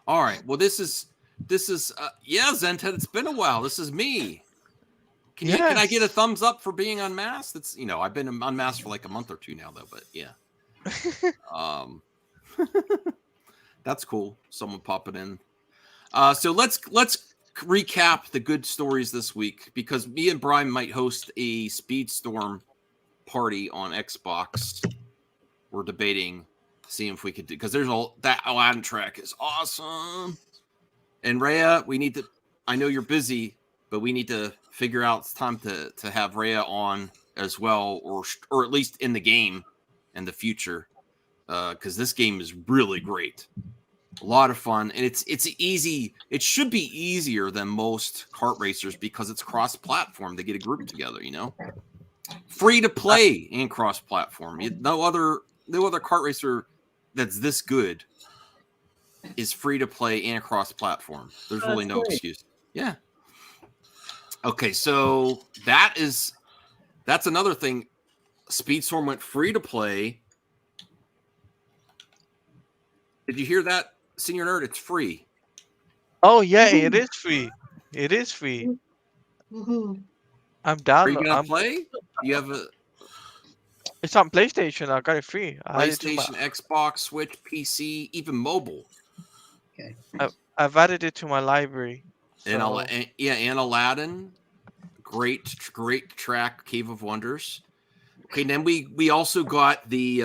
All right. Well, this is yeah, Zented. It's been a while. This is me. Can I get a thumbs up for being unmasked? It's I've been unmasked for like a month or two now though, but yeah. That's cool. Someone pop it in. So let's recap the good stories this week because me and Brian might host a Speedstorm party on Xbox. We're debating, seeing if we could do because there's that Aladdin track is awesome. And Rhea, we need to. I know you're busy, but we need to figure out it's time to have Rhea on as well, or at least in the game in the future, because this game is really great. A lot of fun, and it's easy. It should be easier than most kart racers because it's cross-platform to get a group together. Free to play and cross-platform. No other kart racer that's this good is free to play and cross-platform. There's really no excuse. Yeah. Okay, so that's another thing. Speedstorm went free to play. Did you hear that, Senior Nerd? It's free. Oh yeah, it is free. It is free. Woohoo. I'm Are down. you gonna play? You have a It's on PlayStation. I got it free. I added it to PlayStation, Xbox, Switch, PC, even mobile. I've added it to my library. And So- and Aladdin, great track, Cave of Wonders. Okay, then we also got the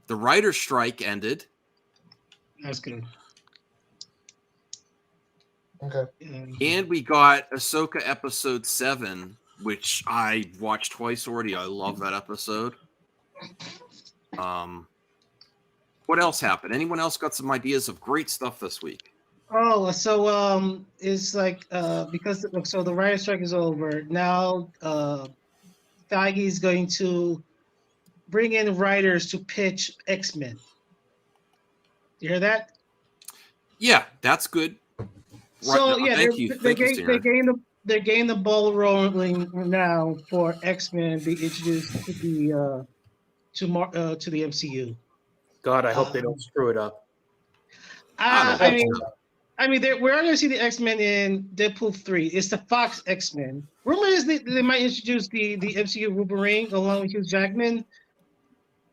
writer's strike ended. That's good. Okay. And we got Ahsoka episode 7, which I watched twice already. I love that episode. What else happened? Anyone else got some ideas of great stuff this week? Oh, so it's like because so the writer strike is over now. Feige is going to bring in writers to pitch X-Men. You hear that? Yeah, that's good. So Right, yeah, thank you. Thank you, Sarah. they're getting the ball rolling now for X-Men be introduced to the MCU. God, I hope they don't screw it up. I mean, we're not going to see the X-Men in Deadpool 3. It's the Fox X-Men. Rumor is they might introduce the MCU Wolverine along with Hugh Jackman,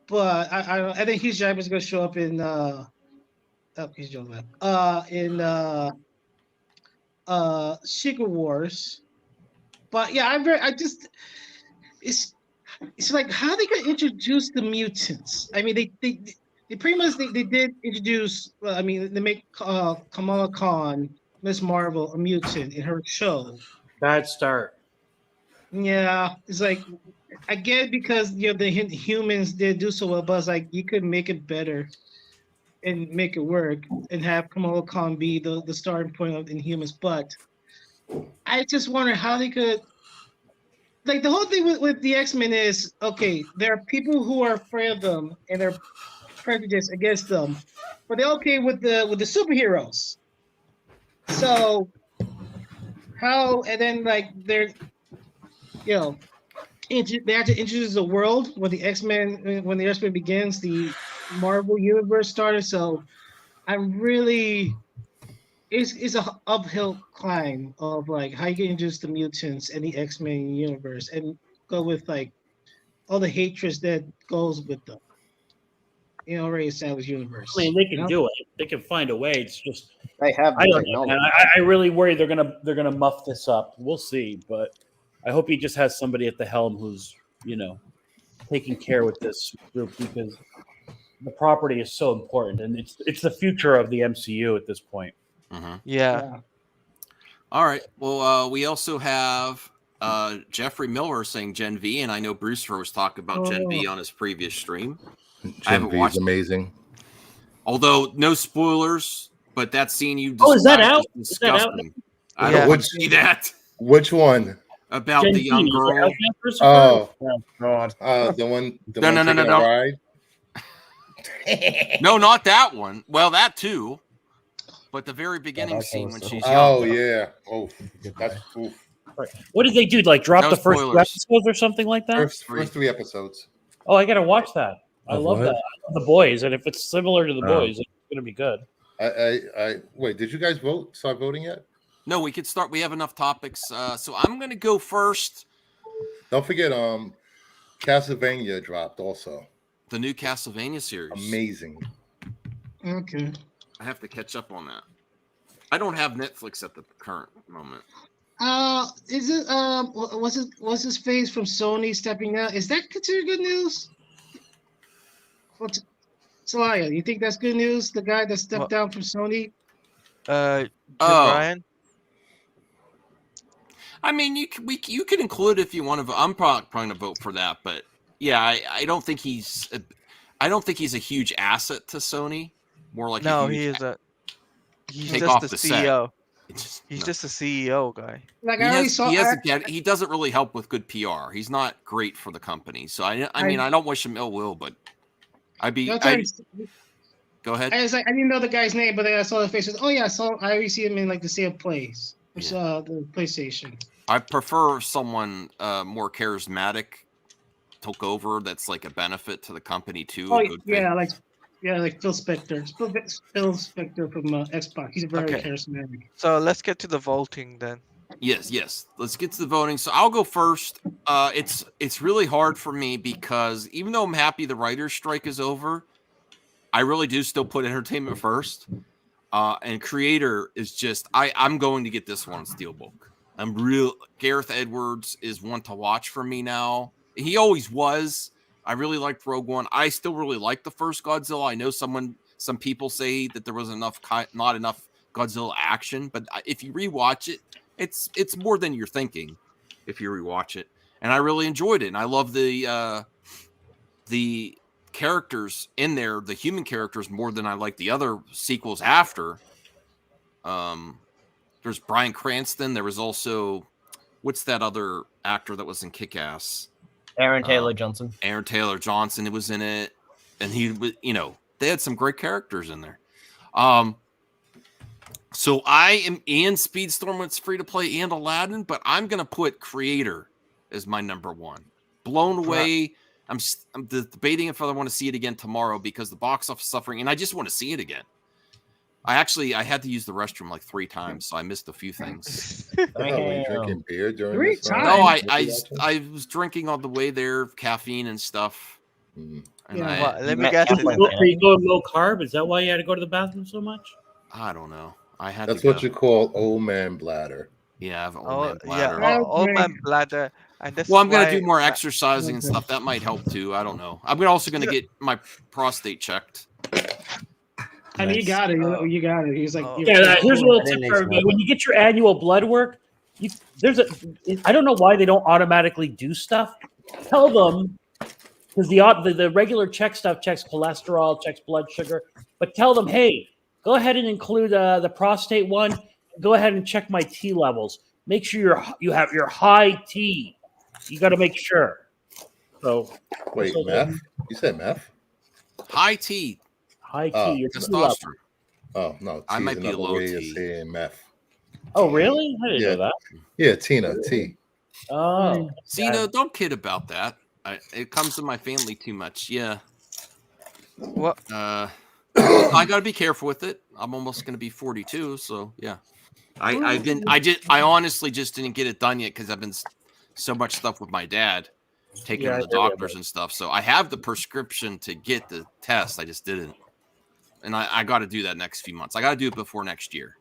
but I think Hugh Jackman's going to show up in Secret Wars. But yeah, it's like how they could introduce the mutants. I mean, they pretty much they did introduce. I mean, they make Kamala Khan, Miss Marvel, a mutant in her show. Bad start. Yeah, it's like I get it because the humans did do so well, but it's like you could make it better and make it work and have Kamala Khan be the starting point of Inhumans. But I just wonder how they could. Like the whole thing with the X-Men is okay. There are people who are afraid of them and they're prejudiced against them, but they're okay with the superheroes. So how and then like they're they have to introduce the world when the X-Men begins, the Marvel universe started. So I'm really it's a uphill climb of like how you can introduce the mutants and the X-Men universe and go with like all the hatred that goes with them. Already established universe. I mean, they can do it. They can find a way. It's just They have the I don't know, technology. man. I really worry they're gonna muff this up. We'll see, but I hope he just has somebody at the helm who's taking care with this group because the property is so important and it's the future of the MCU at this point. Mm-hmm. Yeah. All right. Well, we also have Jeffrey Miller saying Gen V, and I know Brewster was talking about Gen V on his previous stream. I Gen haven't V watched is amazing. Although no spoilers, but that scene you Oh, is that described out? is Is that out? disgusting. I Yeah. don't want to see that Which one? about Gen the young Z, is it girl. out now, Christopher? Oh, God. the one. The No, one no, no, taking no, a no. ride? No, not that one. Well, that too. But the very beginning that scene was when so- she's Oh young. yeah. Oh, that's oof. What did they do? Like drop No the first two spoilers. episodes or something like that? First 3 episodes. Oh, I gotta watch that. I Of love what? that. I love The Boys, and if it's similar to The Oh. Boys, it's gonna be good. I wait. Did you guys vote? Start voting yet? No, we could start. We have enough topics. So I'm going to go first. Don't forget, Castlevania dropped also. The new Castlevania series. Amazing. Okay. I have to catch up on that. I don't have Netflix at the current moment. Is it what's his face from Sony stepping down? Is that considered good news? Salaya, you think that's good news? The guy that stepped What? down from Sony? Jim Oh. Ryan. I mean, you can include if you want to vote. I'm probably going to vote for that, but yeah, I don't think he's a huge asset to Sony. More like No, a huge he is a. He's Take just off the the set. CEO. no. He's just a CEO guy. Like He, I already has, saw. he, hasn't get, he doesn't really help with good PR. He's not great for the company. So I mean, I don't wish him ill will, but I'd be. Go ahead. I was like, I didn't know the guy's name, but then I saw the face. Oh yeah, I already see him in like the same place. It's the PlayStation. I prefer someone more charismatic took over. That's like a benefit to the company too. Oh a good yeah, thing. like Phil Spector. Phil Spector from Xbox. He's very Okay. charismatic. So let's get to the voting then. Yes. Let's get to the voting. So I'll go first. It's really hard for me because even though I'm happy the writer's strike is over, I really do still put entertainment first. And creator is just I'm going to get this one on Steelbook. Gareth Edwards is one to watch for me now. He always was. I really liked Rogue One. I still really like the first Godzilla. I know some people say that there was not enough Godzilla action, but if you rewatch it, it's more than you're thinking if you rewatch it. And I really enjoyed it. And I love the characters in there, the human characters, more than I like the other sequels after. There's Bryan Cranston. There was also, what's that other actor that was in Kick-Ass? Aaron Taylor Johnson. Aaron Taylor Johnson. It was in it, and he was, they had some great characters in there. So I am in Speedstorm when it's free to play and Aladdin, but I'm gonna put Creator as my number one. Blown away. I'm debating if I want to see it again tomorrow because the box office is suffering, and I just want to see it again. I had to use the restroom like 3 times, so I missed a few things. Were you drinking beer during 3 this? times? No, I was drinking on the way there, caffeine and stuff. Mm. And Yeah, Well, let me guess. Are you going low carb? Is that why you had to go to the bathroom so much? I don't know. I had That's to what go. you call old man bladder. Yeah, I have an old Oh, man yeah, bladder. old man bladder. And that's Well, I'm gonna why- do more exercising and stuff. That might help too. I don't know. I'm also gonna get my prostate checked. And he got it. Oh. You got it. He's like, Oh. Yeah, here's a little I tip didn't for know everybody. that. When you get your annual blood work, I don't know why they don't automatically do stuff. Tell them, because the regular check stuff checks cholesterol, checks blood sugar, but tell them, hey, go ahead and include the prostate one. Go ahead and check my T levels. Make sure you have your high T. You got to make sure. So Wait, So- meth? You said meth? High T, high T. Oh. your T level. testosterone. Oh no, I T might is be a another low way of T. saying meth. Oh, really? I didn't Yeah. know that. Yeah, Tina, T. Oh, See, don't kid about that. It comes to my family too much. Yeah. What? I got to be careful with it. I'm almost going to be 42, so yeah. I honestly just didn't get it done yet because I've been so much stuff with my dad, taking him Yeah, to the doctors and stuff. So I have the prescription to get the test. I just didn't, and I got to do that next few months. I got to do it before next year.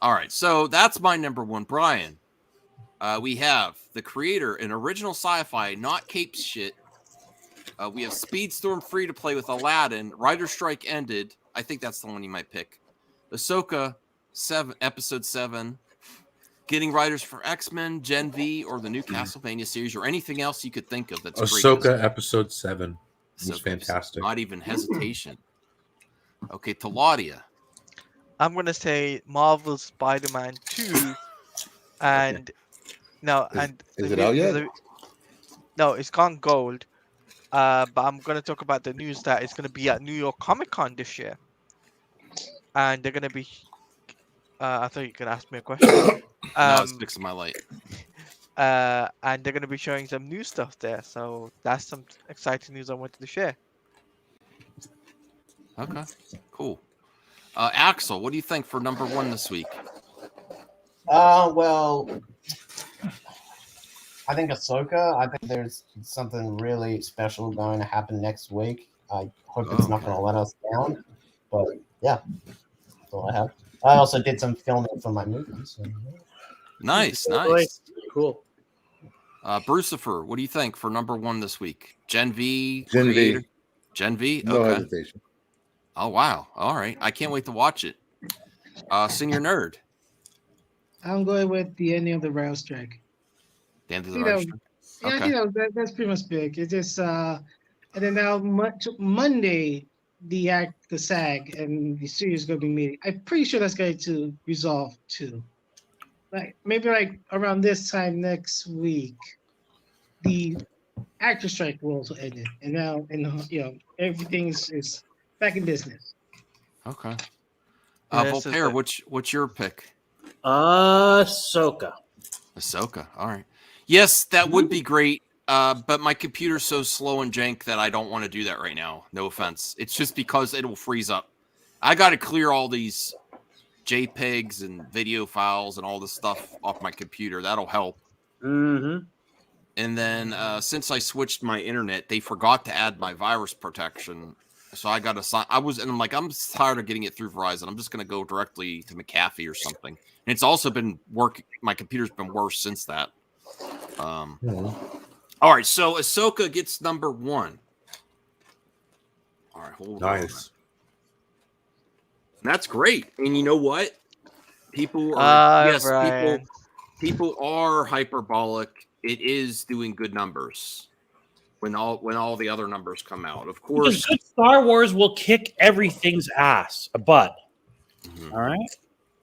All right, so that's my number one, Brian. We have the Creator, an original sci-fi, not cape shit. We have Speedstorm free to play with Aladdin. Writer Strike ended. I think that's the one you might pick. Ahsoka 7, episode 7. Getting writers for X-Men, Gen V, or the new Castlevania series, or anything else you could think of. That's Ahsoka great. episode 7 was Ahsoka, fantastic. Not even hesitation. Okay, Taladia. I'm gonna say Marvel Spider-Man 2, and no, and Is the it new- out yet? the- No, it's gone gold. But I'm gonna talk about the news that it's gonna be at New York Comic Con this year, and they're gonna be. I thought you could ask me a question. No, it's fixing my light. And they're gonna be showing some new stuff there, so that's some exciting news I wanted to share. Okay, cool. Axel, what do you think for number one this week? Well, I think Ahsoka. I think there's something really special going to happen next week. I hope it's not going to let us down. But yeah, that's all I have. I also did some filming for my movie. So. Nice, Cool. nice. cool. Brucifer, what do you think for number one this week? Gen V? Gen V. Creator? Gen V? No Okay. hesitation. Oh, wow. All right. I can't wait to watch it. Senior Nerd. I'm going with the ending of the rail strike. The end of the You know, roster. Yeah, Okay. that's pretty much big. It's just and then now Monday the SAG and the series is going to be meeting. I'm pretty sure that's going to resolve too. Like maybe like around this time next week, the actor strike will also end, and now everything is back in business. Okay. Yeah, this is Voltaire, it. what's your pick? Ahsoka. Ahsoka. All right. Yes, that would be great. But my computer's so slow and jank that I don't want to do that right now. No offense. It's just because it will freeze up. I got to clear all these JPEGs and video files and all this stuff off my computer. That'll help. Mm-hmm. And then since I switched my internet, they forgot to add my virus protection. So I got to sign. I'm tired of getting it through Verizon. I'm just going to go directly to McAfee or something. And it's also been working. My computer's been worse since that. All right. So Ahsoka gets number one. All right. Hold on. Nice. That's great. And you know what? People are Brian. people are hyperbolic. It is doing good numbers. when all the other numbers come out. Of Because course, good Star Wars will kick everything's ass, a butt. Mhm. All right,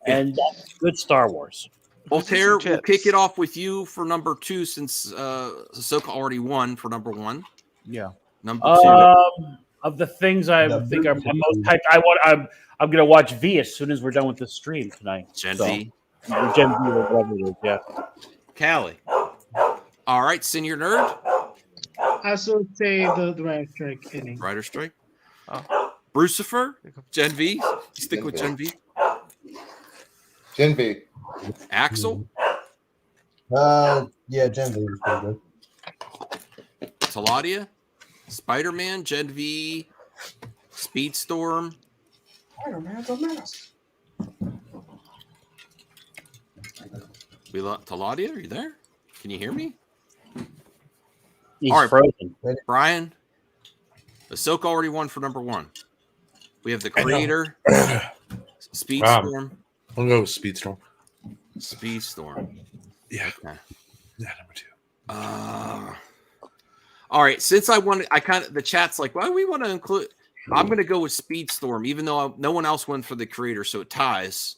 Yeah. and that's good Star Wars. Voltaire, Some we'll kick chips. it off with you for number 2 since Ahsoka already won for number 1. Yeah. Number 2. Of the things I The think I'm booty most food. hyped, I'm gonna watch V as soon as we're done with this stream tonight. Gen So, V. Gen V or whatever it is, yeah. Callie. All right, Senior Nerd. I still say the right strike inning. Rider Strike. Oh. Brucifer. Gen V. You stick Gen with V. Gen V. Gen V. Axel. Yeah, Gen V is pretty good. Taladia. Spider-Man. Gen V. Speedstorm. Spider-Man's a mess. Taladia, are you there? Can you hear me? He's All right. frozen. Brian. Ahsoka already won for number 1. We have the I know. Creator. Speedstorm. I'll go with Speedstorm. Speedstorm. Yeah. Okay. Yeah, number 2. All right. Since the chat's like, why do we want to include? I'm going to go with Speedstorm, even though no one else went for the Creator, so it ties.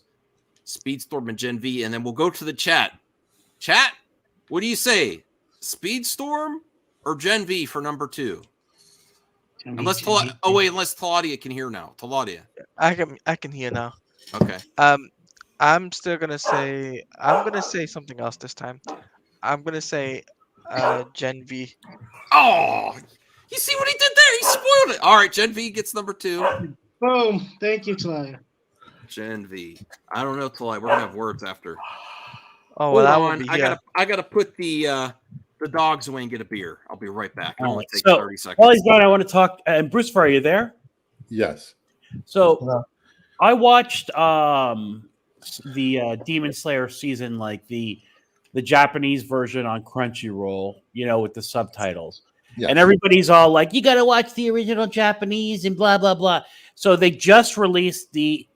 Speedstorm and Gen V, and then we'll go to the chat. Chat, what do you say? Speedstorm or Gen V for number 2? Unless Taladia can hear now. Taladia. I can hear now. Okay. I'm gonna say something else this time. I'm gonna say Gen V. Oh, you see what he did there? He spoiled it. All right, Gen V gets number 2. Boom. Thank you, Talia. Gen V. I don't know, Talia. We're gonna have words after. Oh well, Hold that on. would be here. I gotta put the dogs away and get a beer. I'll be right back. It only takes So 30 seconds. while he's gone, I want to talk. And Bruce, are you there? Yes. So No. I watched the Demon Slayer season, like the Japanese version on Crunchyroll, with the subtitles. Yes. And everybody's all like, "You got to watch the original Japanese and blah blah blah." So they just released the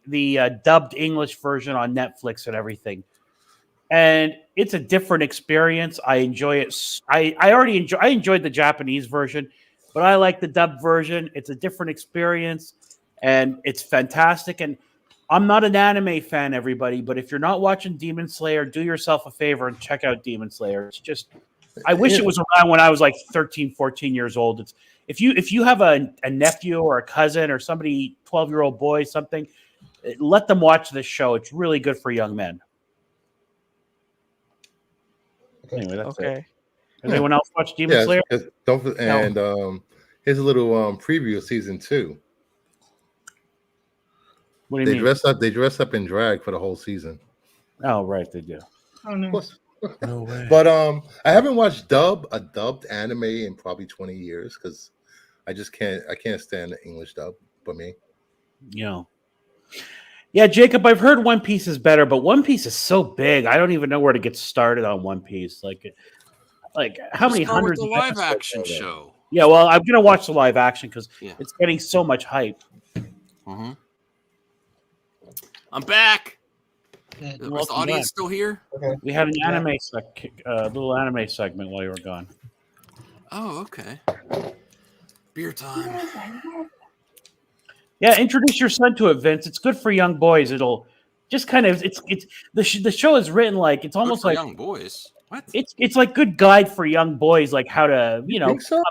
dubbed English version on Netflix and everything, and it's a different experience. I enjoy it. I enjoyed the Japanese version, but I like the dubbed version. It's a different experience, and it's fantastic. And I'm not an anime fan, everybody, but if you're not watching Demon Slayer, do yourself a favor and check out Demon Slayer. It's just, I wish it was around when I was like 13, 14 years old. It's if you have a nephew or a cousin or somebody, 12-year-old boy, something, let them watch this show. It's really good for young men. Anyway, that's it. Okay. Has anyone else watched Demon Slayer? Yes. Here's a little preview of season 2. What do you They mean? dress up in drag for the whole season. Oh, right, they do. Oh, no. No way. But I haven't watched a dubbed anime in probably 20 years because I can't stand the English dub for me. Yeah, Jacob, I've heard One Piece is better, but One Piece is so big. I don't even know where to get started on One Piece. Like how many Start with hundreds the of live episodes action are there? show? Yeah, well, I'm gonna watch the live action because Yeah. it's getting so much hype. Mm-hmm. I'm back. Yeah. Is the Welcome audience back. still here? We had an little anime segment while you were gone. Oh, okay. Beer time. Yeah, introduce your son to it, Vince. It's good for young boys. It'll just kind of it's the show is written like it's almost Good for like young boys. What? it's like good guide for young boys, like how to Think so?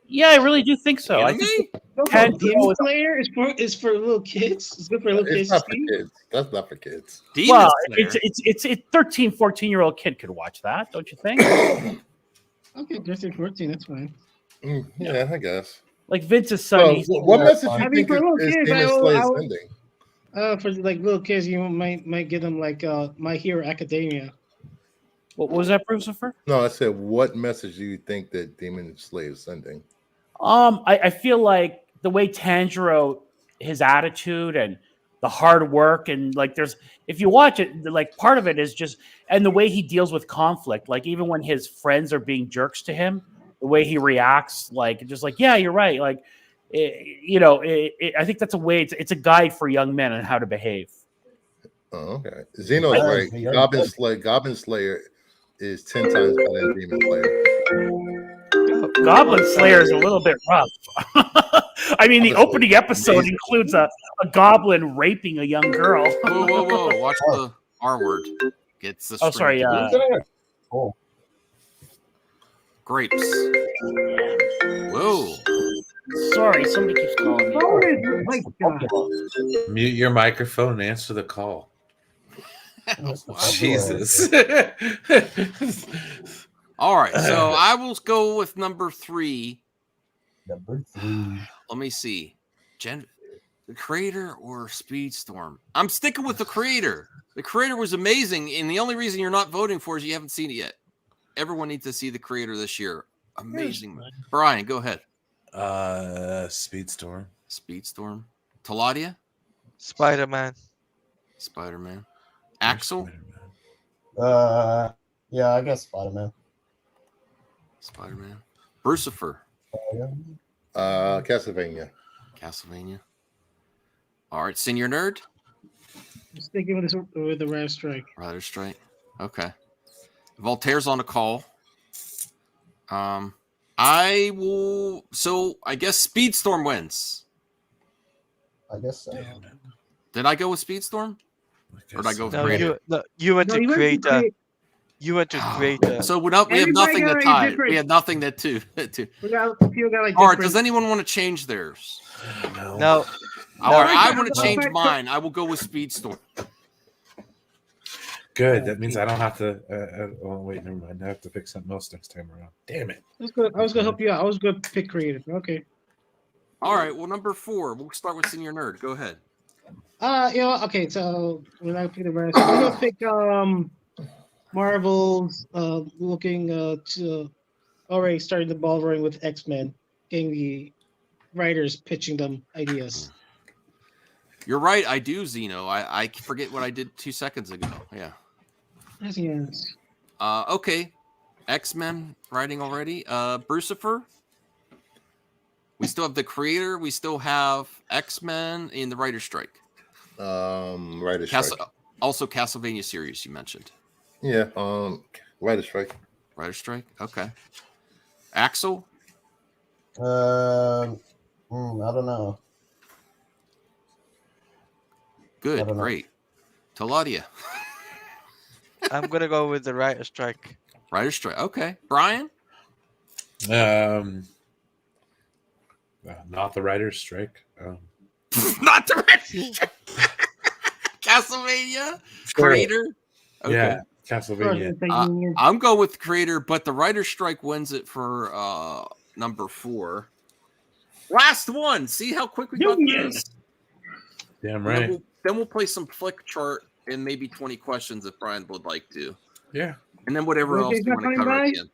Yeah, I really do think so. I Anime? think Don't Ken go, Demon is- Slayer is for little kids. It's good for little It's kids. not to for see. kids. That's not for kids. Demon well, Slayer. it's 13, 14-year-old kid could watch that, don't you think? Okay, 13, 14, that's fine. Yeah, I guess. Like Vince's son, So, he's what message I you mean, think for little is kids, Demon I will- Slayer I will- sending? For like little kids, you might get them like My Hero Academia. what was that, Brucifer? No, I said, what message do you think that Demon Slayer is sending? I feel like the way Tanjiro, his attitude and the hard work, and like if you watch it, like part of it is just, and the way he deals with conflict, like even when his friends are being jerks to him, the way he reacts, like just like, yeah, you're right. Like, I think that's a way, it's a guide for young men on how to behave. Oh, okay. Zeno's Yeah, right. yeah. Goblin Slayer is 10 times better than Demon Slayer. Goblin Slayer is a little bit rough. I mean, the opening episode Amazing. includes a goblin raping a young girl. Whoa, whoa, whoa! Watch the R word. Gets the Oh, sorry. Cool. grapes. Whoa! Sorry, somebody keeps calling me. Oh my God. Mute your microphone and answer the call. Jesus. All right, so I will go with number 3. Number 3. Let me see. The Creator or Speedstorm? I'm sticking with the Creator. The Creator was amazing, and the only reason you're not voting for is you haven't seen it yet. Everyone needs to see the Creator this year. Amazing. Brian, go ahead. Speedstorm. Speedstorm. Taladia? Spider-Man. Spider-Man. Axel? Yeah, I guess Spider-Man. Spider-Man. Brucifer? Castlevania. Castlevania. All right, Senior Nerd? I'm sticking with the Rider Strike. Rider Strike. Okay. Voltaire's on a call. I will. So I guess Speedstorm wins. I guess so. Did I go with Speedstorm? Or did I go with No, Creator? you went to No, you went to Creator. Create- You went to Creator. So we have Everybody nothing got to a tie. different- We have nothing to two. We got like All right. different- Does anyone want to change theirs? No, All right. I No. want to change mine. I will go with Speedstorm. Good. That means I don't have to. Oh wait, never mind. I have to pick something else next time around. Damn it. I was gonna help you out. I was gonna pick Creative. Okay. All right. Well, number 4. We'll start with Senior Nerd. Go ahead. Okay, so when I pick the rest, I'm gonna pick Marvel's looking to already starting the ball rolling with X-Men, getting the writers pitching them ideas. You're right. I do, Zeno. I forget what I did 2 seconds ago. Yeah. Yes. Okay. X-Men writing already. Brucifer. We still have the Creator. We still have X-Men in the Writer's Strike. Writer's Strike. Also Castlevania series you mentioned. Yeah, Writer's Strike. Writer's Strike. Okay. Axel. I don't know. Good. I don't know. Great. Taladia. I'm gonna go with the Rider Strike. Writer's Strike. Okay. Brian. Not the writer's strike. Not the Writer's Strike. Castlevania. Sure. Creator. Okay. Yeah, Castlevania. I'm going with Creator, but the Writer's Strike wins it for number 4. Last one. See how quick we got this? Damn And right. Then we'll play some flick chart and maybe 20 questions if Brian would like to. Yeah. And then whatever else Jay's you not want to coming cover by? at the end.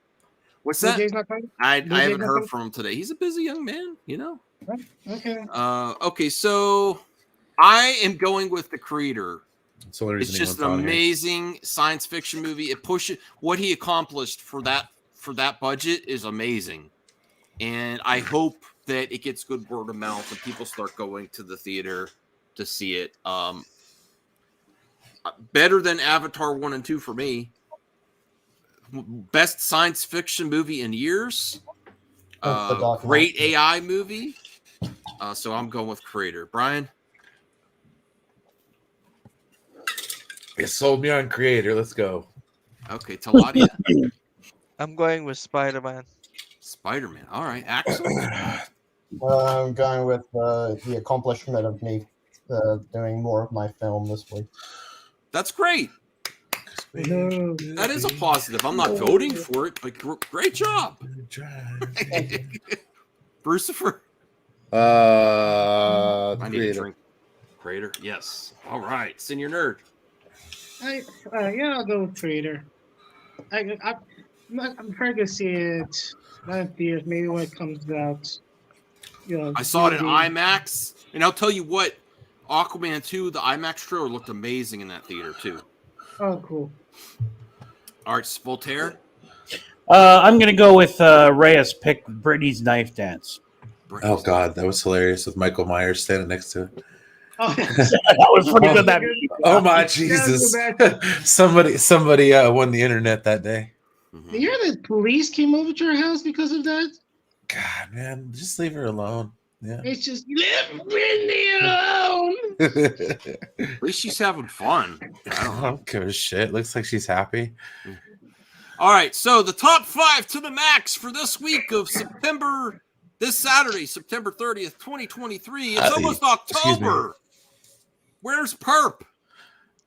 What's that? Jay's not coming? I Jay's haven't not heard coming? from him today. He's a busy young man, you know. Okay. Okay, so I am going with the Creator. That's the only It's reason just an anyone's on here. amazing science fiction movie. It pushes what he accomplished for that budget is amazing, and I hope that it gets good word of mouth and people start going to the theater to see it. Better than Avatar 1 and 2 for me. Best science fiction movie in years. Great AI movie. So I'm going with Creator. Brian. It sold me on Creator. Let's go. Okay, Taladia. I'm going with Spider-Man. Spider-Man. All right, Axel. I'm going with the accomplishment of me doing more of my film this week. That's great. No. That is a positive. I'm not voting for it, but great job, Brucifer. I need a Creator. drink. Creator. Yes. All right, Senior Nerd. I'll go with Creator. I'm trying to see it. Not in theaters. Maybe when it comes out. I saw it in DVD. IMAX, and I'll tell you what, Aquaman 2, the IMAX trailer looked amazing in that theater too. Oh, cool. All right, Voltaire. I'm going to go with Reyes pick Britney's Knife Dance. Oh God, that was hilarious with Michael Myers standing next to it. Oh, That was pretty good. That Oh my Jesus! somebody won the internet that day. Mhm. you hear the police came over to your house because of that? God, man, just leave her alone. Yeah. It's just leave Wendy alone. At least she's having fun. I don't give a shit. Looks like she's happy. All right, so the top 5 to the max for this week of September, this Saturday, September 30th, 2023. It's almost Excuse me. October. Where's Perp?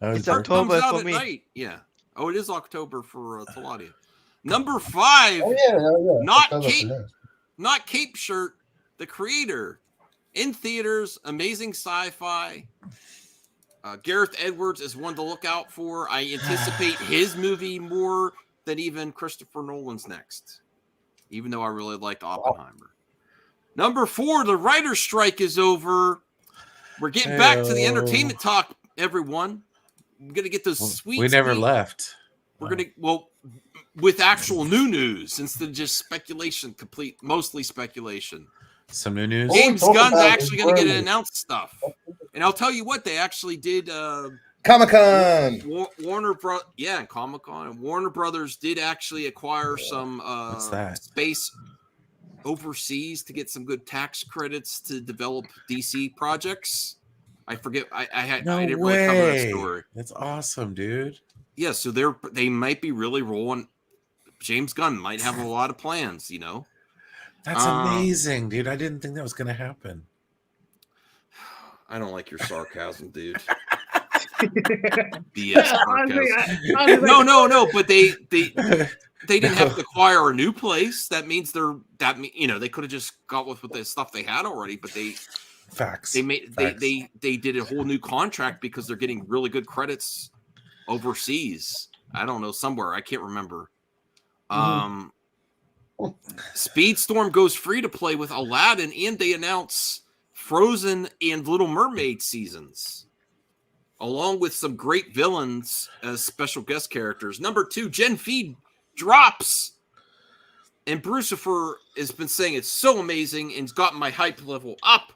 It's Perp October comes out for at me. night. Yeah. Oh, it is October for Taladia. Number 5, Oh yeah. Not October Kate. for me. not Cape Shirt, The Creator. In theaters, amazing sci-fi. Gareth Edwards is one to look out for. I anticipate his movie more than even Christopher Nolan's next, even though I really liked Oppenheimer. Number 4, the writer's strike is over. We're getting back to the Heyo. entertainment talk, everyone. We're going to get those sweet. We never sweet- left. We're going to, with actual new news instead of just speculation, mostly speculation. Some new news. What we James talk Gunn's about actually is going to get early. announced stuff. And I'll tell you what, they actually did. Comic-Con. And Comic-Con. And Warner Brothers did actually acquire some What's that? space overseas to get some good tax credits to develop DC projects. I forget. I No didn't really cover that way. story. That's awesome, dude. Yeah, so they might be really rolling. James Gunn might have a lot of plans, you know. That's amazing, dude. I didn't think that was going to happen. I don't like your sarcasm, dude. BS Honestly, sarcasm. No. But they didn't have to acquire a new place. That means they could have just got with the stuff they had already. But Facts. they did a whole new contract because they're getting really good credits overseas. I don't know, somewhere. I can't remember. Speedstorm goes free to play with Aladdin, and they announce Frozen and Little Mermaid seasons, along with some great villains as special guest characters. Number 2, Gen V drops, and Brucifer has been saying it's so amazing and's gotten my hype level up.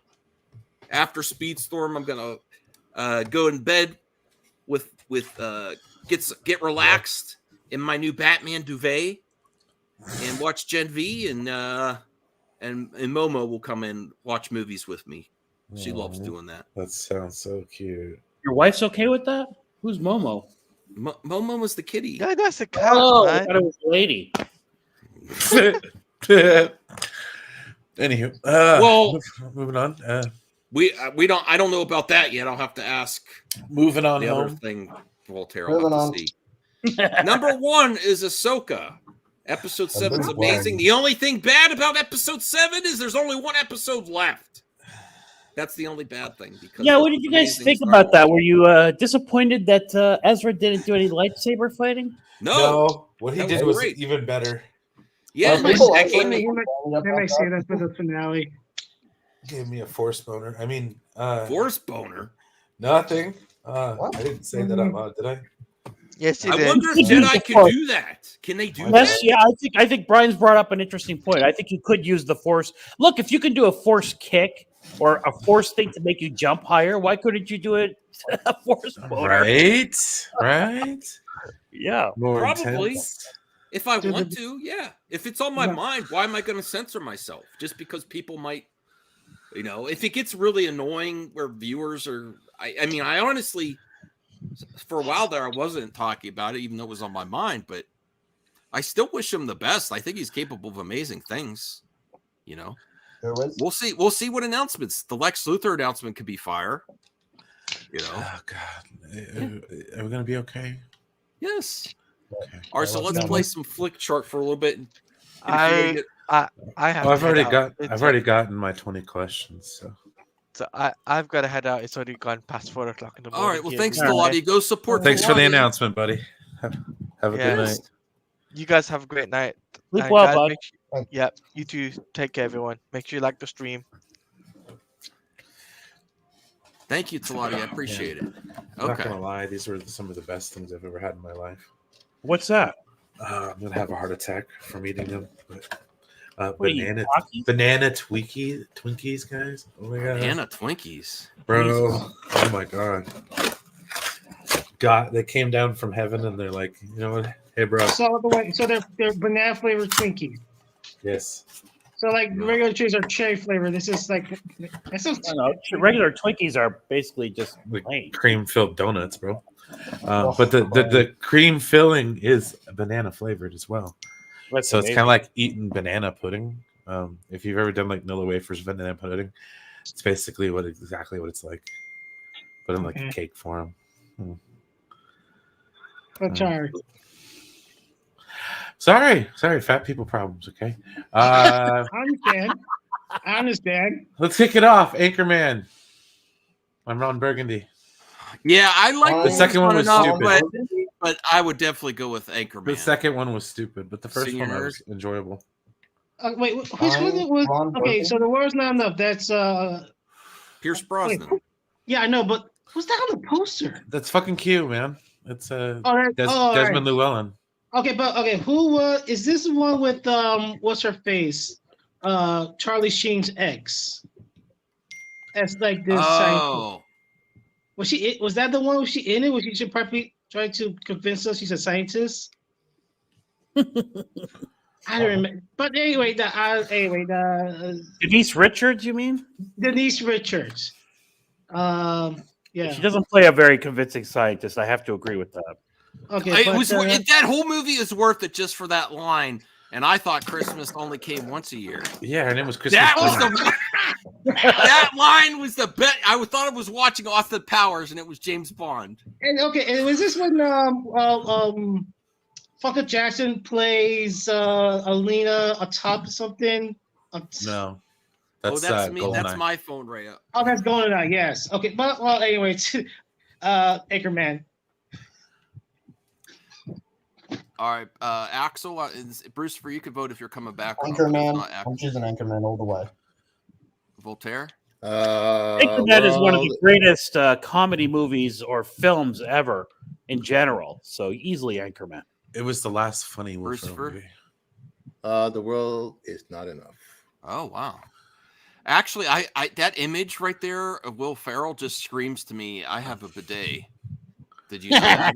After Speedstorm, I'm gonna go in bed with get relaxed in my new Batman duvet and watch Gen V, and Momo will come and watch movies with me. She loves doing that. That sounds so cute. Your wife's okay with that? Who's Momo? Momo was the kitty. Yeah, that's a cat, Oh, I man. thought it was a lady. Anywho, Well- moving on. We don't. I don't know about that yet. I'll have to ask Moving on the other home. thing. Voltaire, Moving I'll on. have to see. Number 1 is Ahsoka. Episode 7 is Number amazing. one. The only thing bad about episode 7 is there's only one episode left. That's the only bad thing. Because Yeah, it's what did you guys amazing think Star about Wars. that? Were you disappointed that Ezra didn't do any lightsaber fighting? No. what he That did was was great. even better. Yeah, Well, people that like gave it. me They might say that for the finale. Gave me a force boner. I mean, force boner. nothing. What? I didn't say that out loud, did I? Yes, you I did. wonder if You could use Jedi the can Force. do that. Can they do Yes, that? yeah, I think Brian's brought up an interesting point. I think you could use the force. Look, if you can do a force kick or a force thing to make you jump higher, why couldn't you do it a force boner? Right. Yeah. More Probably. intense. If I Dude, want to, yeah. If it's on my Yeah. mind, why am I going to censor myself? Just because people might, if it gets really annoying where viewers are, I mean, I honestly, for a while there, I wasn't talking about it, even though it was on my mind, but I still wish him the best. I think he's capable of amazing things, There was. We'll see. We'll see what announcements. The Lex Luthor announcement could be fire. Oh God, are we gonna be okay? Yes. Okay. All right, so let's play some flick chart for a little bit. And if you wanna get- I have. Oh, I've to already head out. I've already gotten my 20 questions. So I've got to head out. It's already gone past 4 o'clock in the morning. All right. Well, here. thanks, All right. Delati. Go support. thanks for the Delati. announcement, buddy. Have a good Yes. night. You guys have a great night. Sleep And well, guys, bud. yeah, you too. Take care, everyone. Make sure you like the stream. Thank you, Talati. I appreciate it. I'm not Okay. gonna lie, these were some of the best things I've ever had in my life. What's that? I'm gonna have a heart attack from eating them. But, What are you, banana talking? Twinkies, guys. Oh my god, Banana Twinkies. bro! Oh my god. They came down from heaven and they're like, you know what? Hey, bro. So they're banana flavored Twinkies. Yes. So like regular trees are cherry flavor. This is like that sounds. I don't know. Regular Twinkies are basically just Like plain. cream filled donuts, bro. Oh, But the cream filling is banana flavored as well. That's So it's amazing. kind of like eating banana pudding. If you've ever done like Nilla wafers banana pudding, it's basically exactly what it's like, but in like a Okay. cake form. I'm sorry. Sorry, fat people problems. Okay, I understand. let's kick it off. Anchorman. I'm Ron Burgundy. Yeah, I like The second one was stupid. but I would definitely go with Anchorman. The second one was stupid, but the first Senior one was enjoyable. Wait, which one was? Ron Okay, so Burgundy. the world's not enough. That's Pierce Brosnan. yeah, I know, but who's that on the poster? That's fucking cute, man. It's Oh, that, all right. Desmond Llewellyn. Okay, but okay, who is this one with what's her face? Charlie Sheen's ex. That's like this. Oh, Was that the one? Was she in it? Was she probably trying to convince us she's a scientist? I don't remember. But anyway, Denise Richards, you mean? Denise Richards. Yeah. She doesn't play a very convincing scientist. I have to agree with that. Okay. that whole movie is worth it just for that line. And I thought Christmas only came once a year. Yeah, her name was Christmas. That was Blunt. that line was the best. I thought I was watching Austin Powers, and it was James Bond. and was this when Fucker Jackson plays Alina atop something? No, That's me. Goldeneye. That's my phone right up. Oh, that's going on. Yes. Okay. But well, anyway, Anchorman. All right, Axel, Bruce, for you could vote if you're coming back. or not. Anchorman. Axel. I'm choosing Anchorman all the way. Voltaire. Anchorman is one of the greatest comedy movies or films ever in general. So easily Anchorman. It was the last funny Will Ferrell Christopher? movie. The world is not enough. Oh wow. Actually, I that image right there of Will Ferrell just screams to me. I have a bidet. Did you see that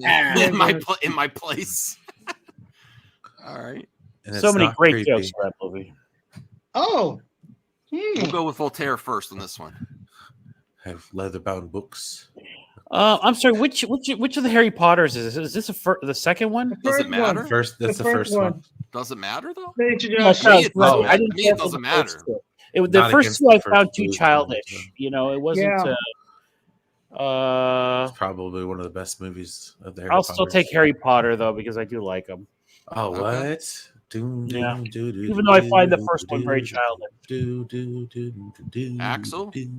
in my place? All right. And So it's many not great creepy. jokes for that movie. Oh. We'll go with Voltaire first on this one. Have leather-bound books. I'm sorry. Which of the Harry Potters is this? Is this the second one? Does it First matter? one. That's the The first first one. one. Does it matter though? They No, introduced me, it doesn't I matter. didn't Me, it care for doesn't the first matter. two. The Not first against two I the found first too Blues childish. Brothers, You know, it wasn't. Yeah. It's probably one of the best movies of the Harry I'll still Potters. take Harry Potter though because I do like him. Oh, Okay. what? Doom, Yeah. doom, doo, doo, Even though I find the doo, first one very doo, childish. doo, doo, doo, doo, doo, Axel? doo.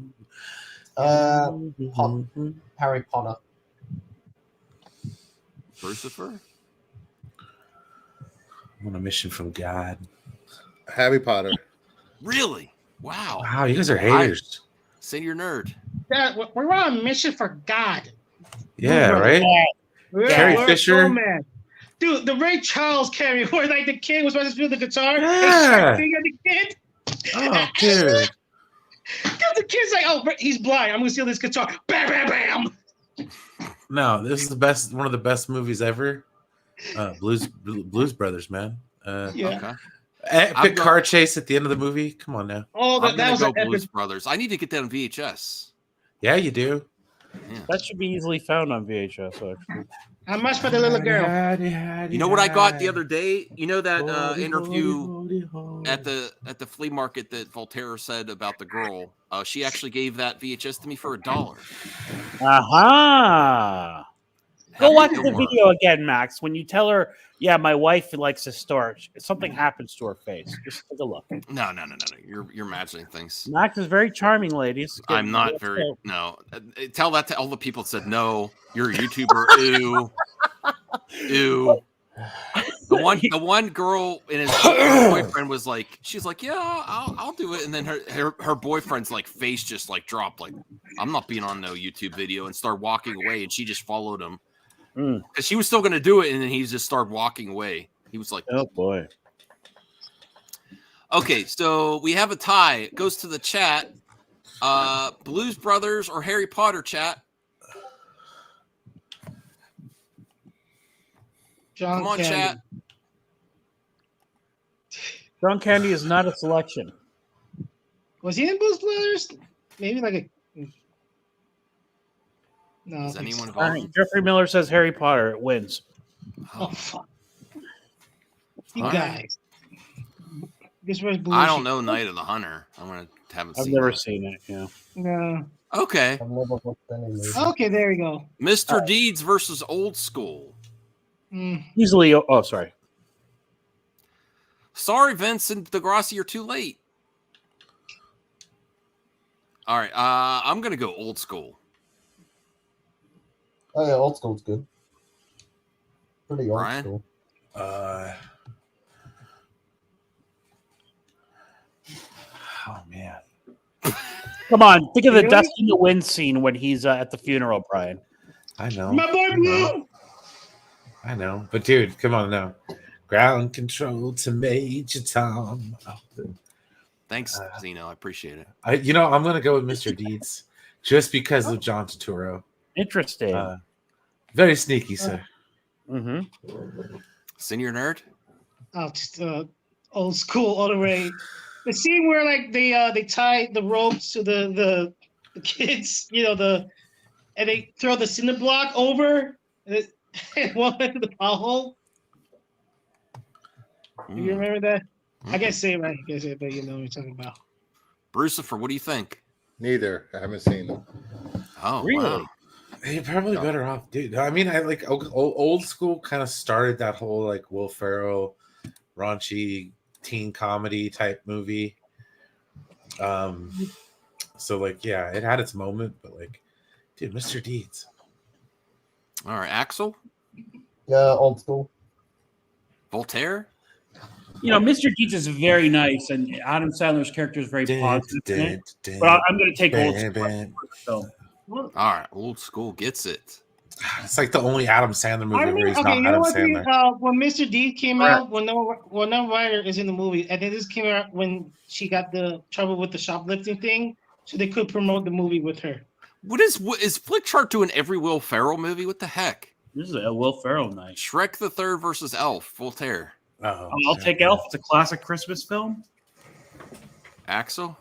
Harry Potter. Lucifer? I'm on a mission from God. Harry Potter. Really? Wow. Wow, you guys are haters. Senior nerd. We're on a mission for God. Yeah, right? Carrie We're Fisher. so mad. Dude, the Ray Charles cameo where like the kid was about to play the guitar. Yeah. And at the kid. Oh, dude. The kid's like, oh, he's blind. I'm gonna steal this guitar. Bam, bam, bam. No, this is the best, one of the best movies ever. Blues Brothers, man. Yeah. Okay. Epic car chase at the end of the movie. Come on now. Oh, I'm that gonna was go an epic. Blues Brothers. I need to get that on VHS. Yeah, you do. That should be easily found on VHS. Actually. How much for the little girl? You know what I got the other day? You know that interview at the flea market that Voltaire said about the girl? She actually gave that VHS to me for $1. Aha! Go watch the video again, Max. When you tell her, yeah, my wife likes to starch, something happens to her face. Just take a look. No. You're imagining things. Max is very charming, ladies. I'm not very no. Tell that to all the people that said no. You're a YouTuber. Ew. Ew. The one girl and his boyfriend was like, she's like, yeah, I'll do it. And then her boyfriend's like face just like dropped, like, I'm not being on no YouTube video, and started walking away. And she just followed him because she was still gonna do it, and then he just started walking away. He was like, oh boy. Okay, so we have a tie. It goes to the chat. Blues Brothers or Harry Potter chat. John Come on, Candy. chat. John Candy is not a selection. Was he in Blues Brothers? Maybe like a. No. I Is think anyone so. All involved? right, Jeffrey Miller says Harry Potter. It wins. Oh fuck! You All right. guys. This was bullshit. I don't know Night of the Hunter. I'm gonna haven't I've seen never that. seen it. Yeah. No. Okay, I've never watched any movie. Okay, there you go. Mr. Deeds versus Old School. Mm. Easily. Oh, sorry. Sorry, Vincent DeGrassi, you're too late. All right, I'm gonna go Old School. Oh yeah, Old School's good. Pretty old Brian? school. Oh man. Come on, think of the Really? Dust in the Wind scene when he's at the funeral, Brian. I know. My boy Blue. I know. But dude, come on now. Ground control to Major Tom. Oh, Thanks, Zeno. I appreciate it. I'm gonna go with Mr. Deeds just because of John Turturro. Interesting. Very sneaky, sir. Mm-hmm. Senior nerd. Oh, just old school all the way. The scene where like they tie the ropes to the kids, and they throw the cinder block over and one into the pothole. You remember that? I can't say it right. I can't say it, but you know what I'm talking about. Brucifer, what do you think? Neither. I haven't seen them. Oh, Really? wow. You're probably better off, dude. I mean, I like old school kind of started that whole like Will Ferrell raunchy teen comedy type movie. So like, yeah, it had its moment, but like, dude, Mr. Deeds. All right, Axel, Yeah, Old School. Voltaire. Mr. Deeds is very nice, and Adam Sandler's character is very positive in it. But I'm going to take Old School. So. All right, Old School gets it. It's like the only Adam Sandler movie I where mean, he's okay, not you know Adam what? Sandler. When Mr. Deeds came out, when no writer is in the movie, and then this came out when she got the trouble with the shoplifting thing, so they could promote the movie with her. What is Flickchart doing every Will Ferrell movie? What the heck? This is a Will Ferrell night. Shrek the Third versus Elf. Voltaire. Oh, I'll take Elf. It's a classic Christmas film. Axel.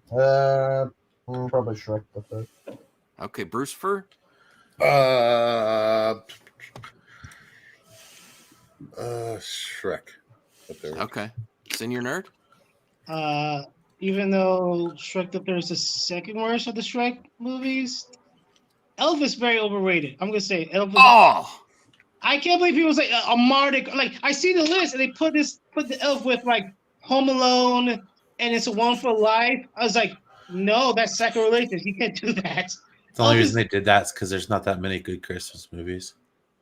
Probably Shrek the Third. Okay, Brucifer. Shrek. Okay, Senior nerd. Even though Shrek the Third is the second worst of the Shrek movies, Elf is very overrated. I'm gonna say Elf. Oh, I can't believe people say a Mardic. Like I see the list and they put the Elf with like Home Alone and It's a Wonderful Life. I was like, no, that's sacrilegious. You can't do that. The only reason they did that is because there's not that many good Christmas movies.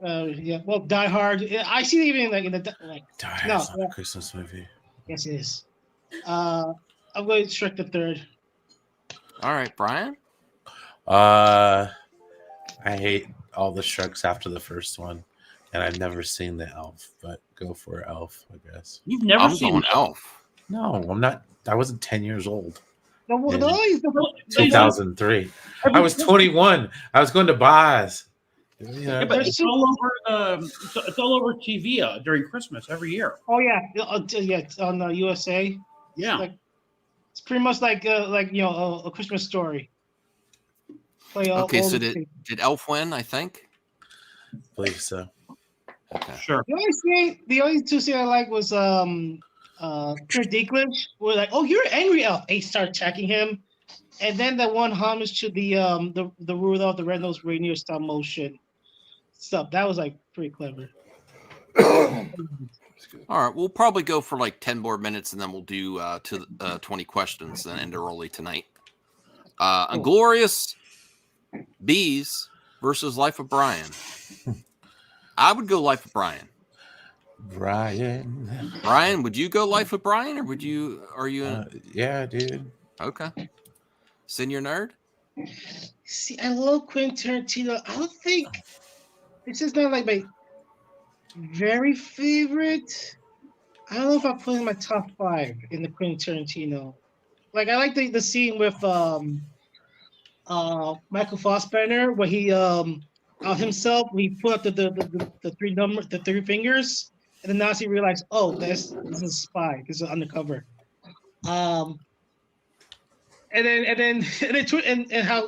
Yeah. Well, Die Hard. I see it even like in the like. Die Hard's not a Christmas movie. Yes, it is. I'm going to Shrek the Third. all right, Brian. I hate all the Shreks after the first one, and I've never seen the Elf, but go for Elf, I guess. You've never I'm seen going Elf. No, I'm not. I wasn't 10 years old. No, Yeah. no, 2003. I was 21. I was going to Boz. Yeah, but it's all over. It's all over TV during Christmas every year. Oh yeah, on the USA. Yeah, Like, it's pretty much like a Christmas Story. Play all, Okay, all so the- did Elf win? I think. believe so. Okay. sure. the only two scenes I like was Peter Dinklage. We're like, oh, you're an angry elf. They start attacking him, and then that one homage to the Rudolph the Red-Nosed Reindeer stop motion stuff. That was like pretty clever. All right, we'll probably go for like 10 more minutes, and then we'll do 20 questions and end early tonight. Inglorious Bees versus Life of Brian. I would go Life of Brian. Brian, would you go Life of Brian, or would you? Are you? Yeah, dude. Okay. Senior nerd. See, I love Quentin Tarantino. I don't think this is not like my very favorite. I don't know if I put it in my top 5 in the Quentin Tarantino. Like I like the scene with Michael Fassbender where he himself he put up the 3 fingers and the Nazi realized, oh, this is a spy. This is undercover. And how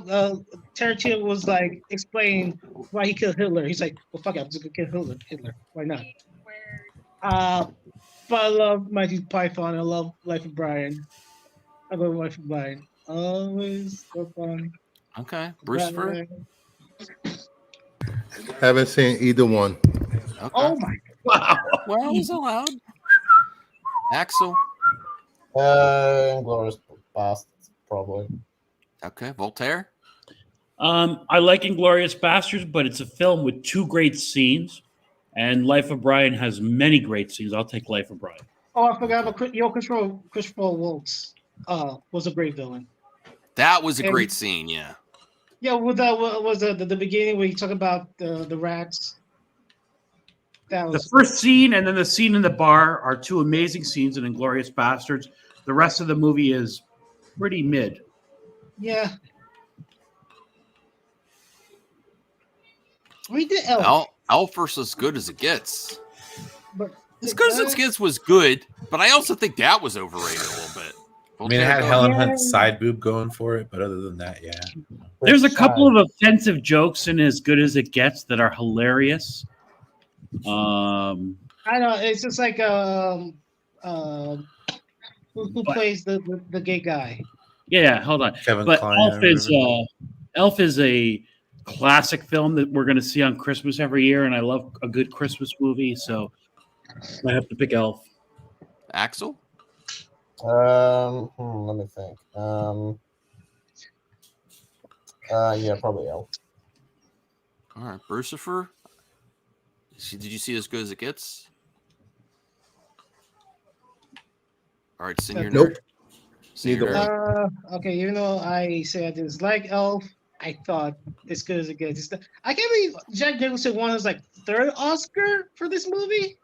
Tarantino was like explain why he killed Hitler. He's like, well, fuck it, I'm just gonna kill Hitler. Why not? But I love Mighty Python. I love Life of Brian. I love Life of Brian. Always so fun. Okay, Bruce. Haven't seen either one. Okay. Oh my Well, he's allowed. Axel. Inglourious Bastards, probably. Okay, Voltaire. I like Inglorious Bastards, but it's a film with 2 great scenes, and Life of Brian has many great scenes. I'll take Life of Brian. Oh, I forgot about Christopher Waltz. Was a great villain. That was a And- great scene. Yeah. Yeah, with that was the beginning where you talk about the rats. That The was first scene and then the scene in the bar are 2 amazing scenes in Inglorious Bastards. The rest of the movie is pretty mid. yeah. We did Elf, Elf versus Good as It Gets. but As Good as It Gets was good, but I also think that was overrated a little bit. I mean, it had Voltaire, Helen Yeah. Hunt's side boob going for it, but other than that, yeah. There's a couple of offensive jokes in As Good as It Gets that are hilarious. I know it's just like who But- plays the gay guy? Yeah, hold on. Kevin But Kline Elf is a classic film that we're going to see on Christmas every year, and I love a good Christmas movie, so I have to pick Elf. Axel. Let me think. Yeah, probably Elf. All right, Brucifer. Did you see As Good as It Gets? All right, Senior Nope. Nerd. Senior Neither Nerd. Okay, even though I say I dislike Elf, I thought As Good as It Gets. I can't believe Jack Nicholson won his like 3rd Oscar for this movie.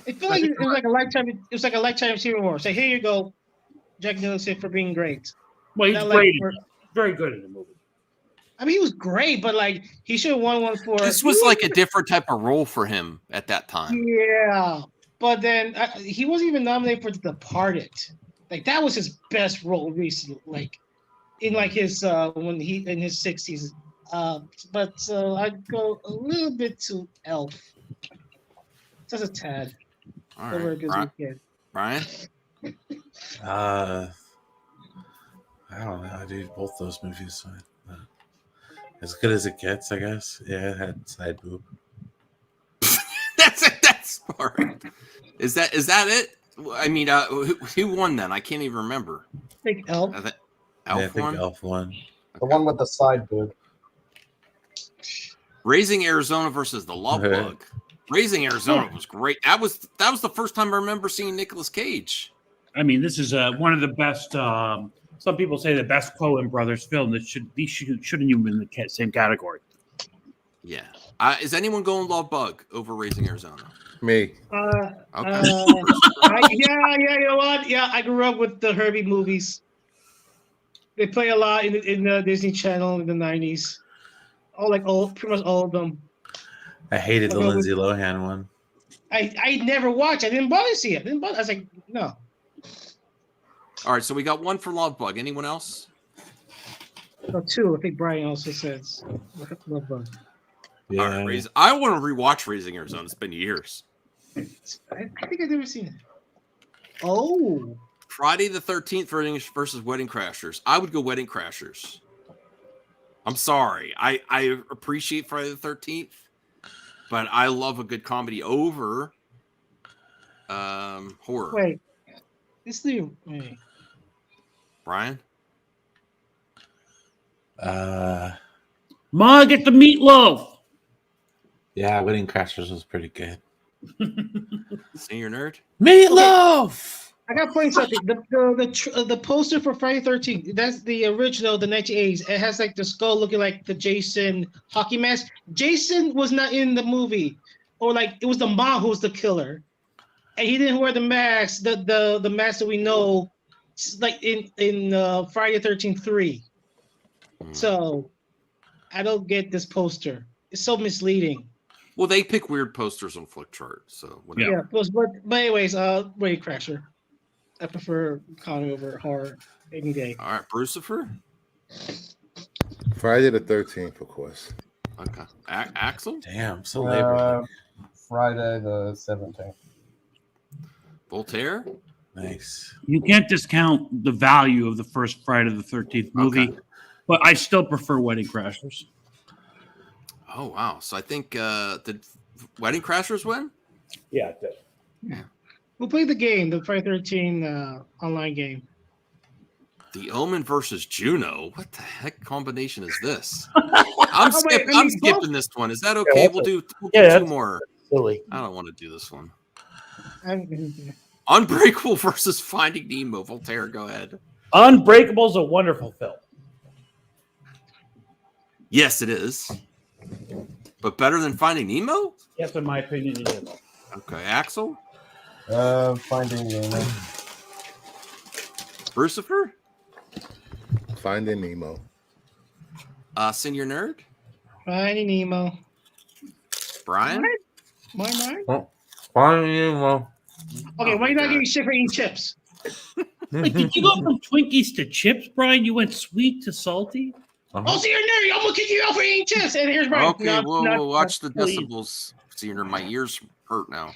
It felt like it was like a lifetime. It was like a lifetime achievement award. Say, here you go, Jack Nicholson, for being great. Well, he's Not like great. for- Very good in the movie. I mean, he was great, but like he should have won one for. This was like a different type of role for him at that time. Yeah, but then he wasn't even nominated for The Departed. Like that was his best role recently, like in like his when he in his 60s. But I'd go a little bit to Elf, just a tad. All Over right, Good Brian. Weekend. Brian. I don't know, dude. Both those movies, As Good as It Gets, I guess. Yeah, it had side boob. That's all right. Is that it? I mean, who won then? I can't even remember. I think Elf. Elf Yeah, I think won. Elf won. The one with the side boob. Raising Arizona versus The Love Okay. Bug. Raising Arizona was great. That was the first time I remember seeing Nicolas Cage. I mean, this is one of the best. Some people say the best Coen Brothers film. That shouldn't even be in the same category. Yeah. Is anyone going Love Bug over Raising Arizona? Me. Okay. Yeah, you know what? Yeah, I grew up with the Herbie movies. They play a lot in the Disney Channel in the 90s. Pretty much all of them. I hated the Okay, Lindsay Lohan one. I never watched. I didn't bother to see it. I was like, no. All right, so we got one for Love Bug. Anyone else? No, 2. I think Brian also says. Love Bug. Yeah. All right, I want to rewatch Raising Arizona. It's been years. I think I've never seen it. Oh. Friday the 13th versus Wedding Crashers. I would go Wedding Crashers. I'm sorry. I appreciate Friday the 13th, but I love a good comedy over horror. Wait. Wait. Brian? Ma, get the meatloaf. Yeah, Wedding Crashers was pretty good. Senior Nerd? Meatloaf! I got to point something. The poster for Friday 13th, that's the original, the 1980s. It has like the skull looking like the Jason hockey mask. Jason was not in the movie. Or like it was the mom who was the killer. And he didn't wear the mask, the mask that we know, like in Friday 13th 3. So I don't get this poster. It's so misleading. Well, they pick weird posters on Flickchart, so whatever. Yeah, but anyways, Way Crasher. I prefer comedy over horror any day. All right, Brucifer. Friday the 13th, of course. Okay, Axel. Damn, so labor. Friday the 17th. Voltaire. Nice. You can't discount the value of the first Friday the 13th movie, Okay. but I still prefer Wedding Crashers. Oh wow! So I think did Wedding Crashers win? Yeah, it did. Who played the game, the Friday 13 online game? The Omen versus Juno. What the heck combination is this? I'm skipping this one. Is that okay? We'll do two more. Silly. I don't want to do this one. I'm- Unbreakable versus Finding Nemo. Voltaire, go ahead. Unbreakable is a wonderful film. Yes, it is. But better than Finding Nemo? Yes, in my opinion, it is. Okay, Axel? Finding Nemo. Brucifer? Finding Nemo. Senior Nerd? Finding Nemo. Brian? Mine? Finding Nemo. Okay, Oh why are you my not God. getting shit for eating chips? Wait, did you go from Twinkies to chips, Brian? You went sweet to salty? Oh, Senior Nerd, I'm gonna kick you out for eating chips. And here's Brian. Okay, we'll watch the please. decibels. Senior, my ears hurt now.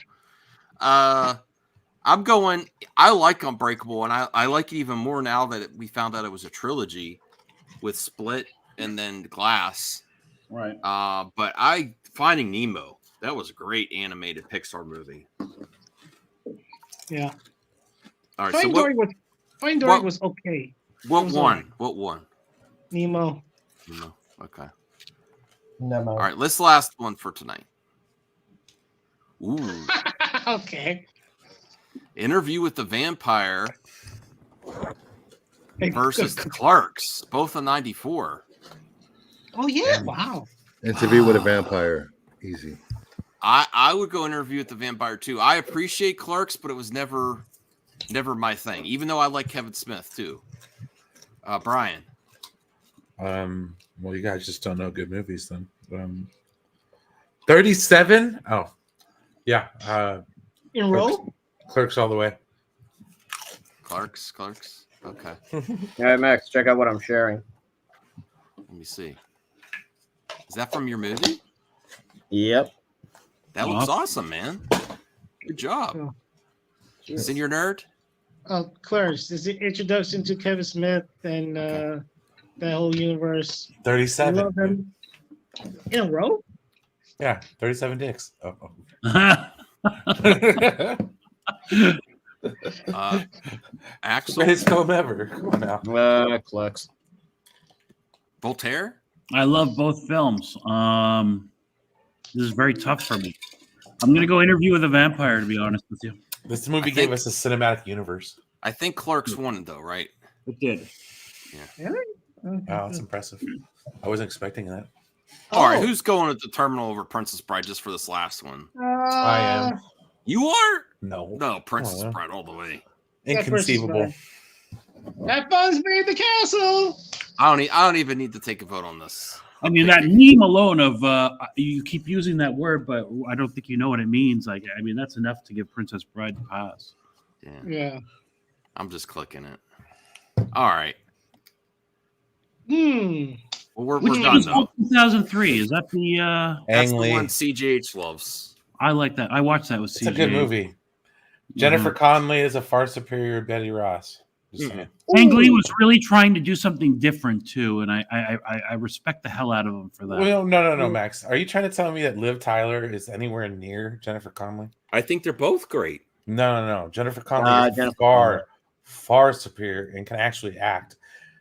I'm going. I like Unbreakable, and I like it even more now that we found out it was a trilogy with Split and then Glass. Right. But Finding Nemo. That was a great animated Pixar movie. Yeah. All right. Finding So Dory was okay. what was won? What won? Nemo. Nemo. Okay. Nemo. All right. Let's last one for tonight. Ooh. Okay. Interview with the Vampire versus the Clerks, both a 94. Oh yeah! Wow. Interview with a Vampire. Easy. I would go Interview with the Vampire too. I appreciate Clerks, but it was never my thing. Even though I like Kevin Smith too. Brian. Well, you guys just don't know good movies then. 37. Oh, yeah. In row. Clerks all the way. Clerks. Okay. Hey, Max, check out what I'm sharing. Let me see. Is that from your movie? Yep. That looks awesome, man. Good job. Senior Nerd. Clerks. This is the introduction to Kevin Smith and that whole universe. 37. Love them. In a row. Yeah, 37 dicks. Oh. Axel. Greatest film ever. Come on now. Clerks. Voltaire. I love both films. This is very tough for me. I'm gonna go Interview with a Vampire, to be honest with you. This movie gave us a cinematic universe. I think Clerks won though, right? It did. Really? Wow, that's impressive. I wasn't expecting that. All right, who's going at the Terminal over Princess Bride just for this last one? I am. You are? No, Princess Oh, Bride all the way. inconceivable. That fun's made the castle. I don't even need to take a vote on this. I mean, that meme alone of you keep using that word, but I don't think you know what it means. Like, I mean, that's enough to give Princess Bride the pass. Yeah. I'm just clicking it. All right. Well, we're Which done was though. 2003. Is that the? That's Ang the Lee. one CJH loves. I like that. I watched that with It's CJ. a good movie. Jennifer Connelly is a far superior Betty Ross. Just saying. Ang Lee was really trying to do something different too, and I respect the hell out of him for that. Well, no, Max. Are you trying to tell me that Liv Tyler is anywhere near Jennifer Connelly? I think they're both great. No. Jennifer Connelly is Jennifer far superior and can actually act.